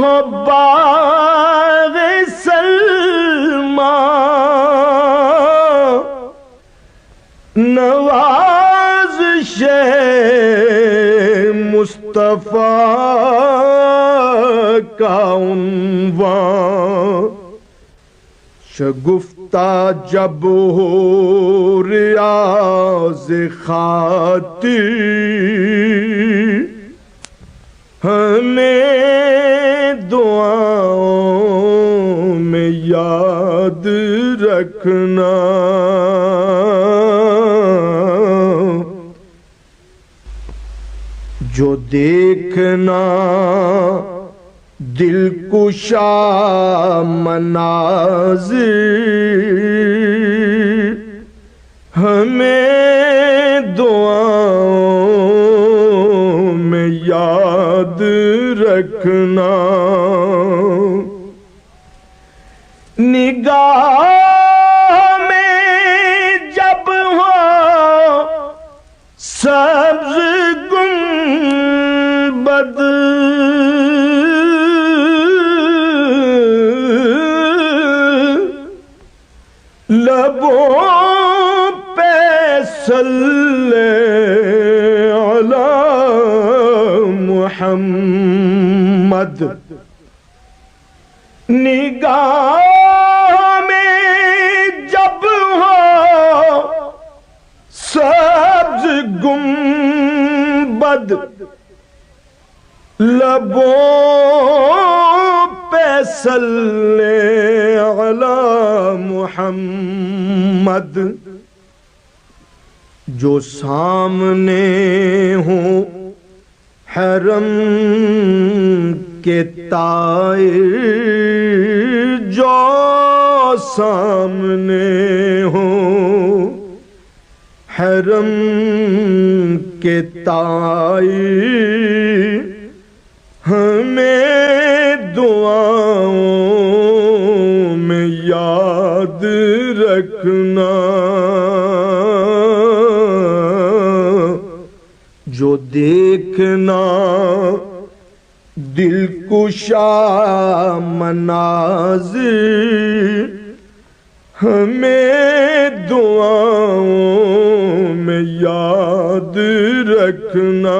ہو باغ سلمیٰ نوازش مصطفیٰ کا عنوان شگفتہ جب ہو ریاض خاطر ہمیں دعاؤں میں یاد رکھنا جو دیکھنا دل کشا مناظر ہمیں دعاؤں میں یاد رکھنا نگاہ میں جب ہو سبز گنبد لبوں پہ صلی علی محمد نگاہ میں جب ہو سبز گنبد لبوں پہ صلی علی محمد جو سامنے ہوں حرم کے طائر جو سامنے ہوں حرم کے طائر ہمیں دعاؤں میں یاد رکھنا جو دیکھنا دل کشا مناظر ہمیں دعاؤں میں یاد رکھنا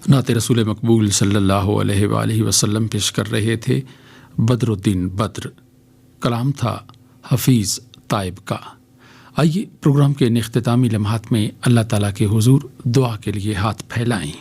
نعت رسول مقبول صلی اللہ علیہ وآلہ وسلم پیش کر رہے تھے بدر الدین بدر، کلام تھا حفیظ طائب کا۔ آئیے پروگرام کے اختتامی لمحات میں اللہ تعالیٰ کے حضور دعا کے لیے ہاتھ پھیلائیں۔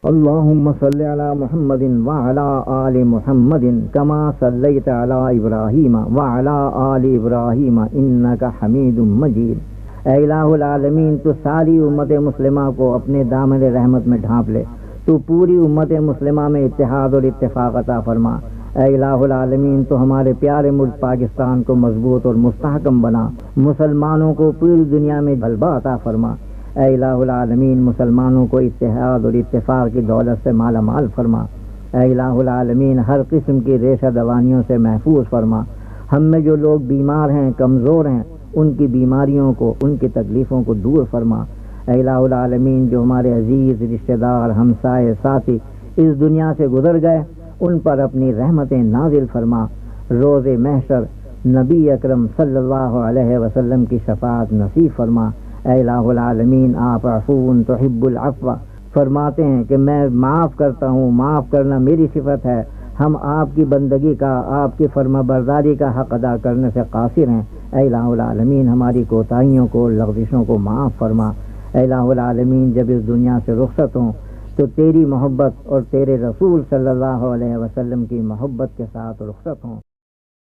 اللہم صلی علی محمد وعلی آل محمد کما صلیت علی ابراہیم وعلی آل ابراہیم انک حمید مجید۔ اے الہ العالمین، تو ساری امت مسلمہ کو اپنے دامن رحمت میں ڈھانپ لے، تو پوری امت مسلمہ میں اتحاد اور اتفاق عطا فرما۔ اے الہ العالمین، تو ہمارے پیارے ملک پاکستان کو مضبوط اور مستحکم بنا، مسلمانوں کو پوری دنیا میں غلبہ عطا فرما۔ اے الہ العالمین، مسلمانوں کو اتحاد اور اتفاق کی دولت سے مالا مال فرما۔ اے الہ العالمین، ہر قسم کی ریشہ دوانیوں سے محفوظ فرما۔ ہم میں جو لوگ بیمار ہیں، کمزور ہیں، ان کی بیماریوں کو، ان کی تکلیفوں کو دور فرما۔ اے الہ العالمین، جو ہمارے عزیز رشتہ دار، ہمسائے، ساتھی اس دنیا سے گزر گئے، ان پر اپنی رحمتیں نازل فرما۔ روز محشر نبی اکرم صلی اللہ علیہ وسلم کی شفاعت نصیب فرما۔ اے الہ العالمین، آپ عفو تحب العفو فرماتے ہیں کہ میں معاف کرتا ہوں، معاف کرنا میری صفت ہے۔ ہم آپ کی بندگی کا، آپ کی فرما برداری کا حق ادا کرنے سے قاصر ہیں۔ اے الہ العالمین ہماری کوتاہیوں کو، لغزشوں کو معاف فرما۔ اے الہ العالمین جب اس دنیا سے رخصت ہوں تو تیری محبت اور تیرے رسول صلی اللہ علیہ وسلم کی محبت کے ساتھ رخصت ہوں۔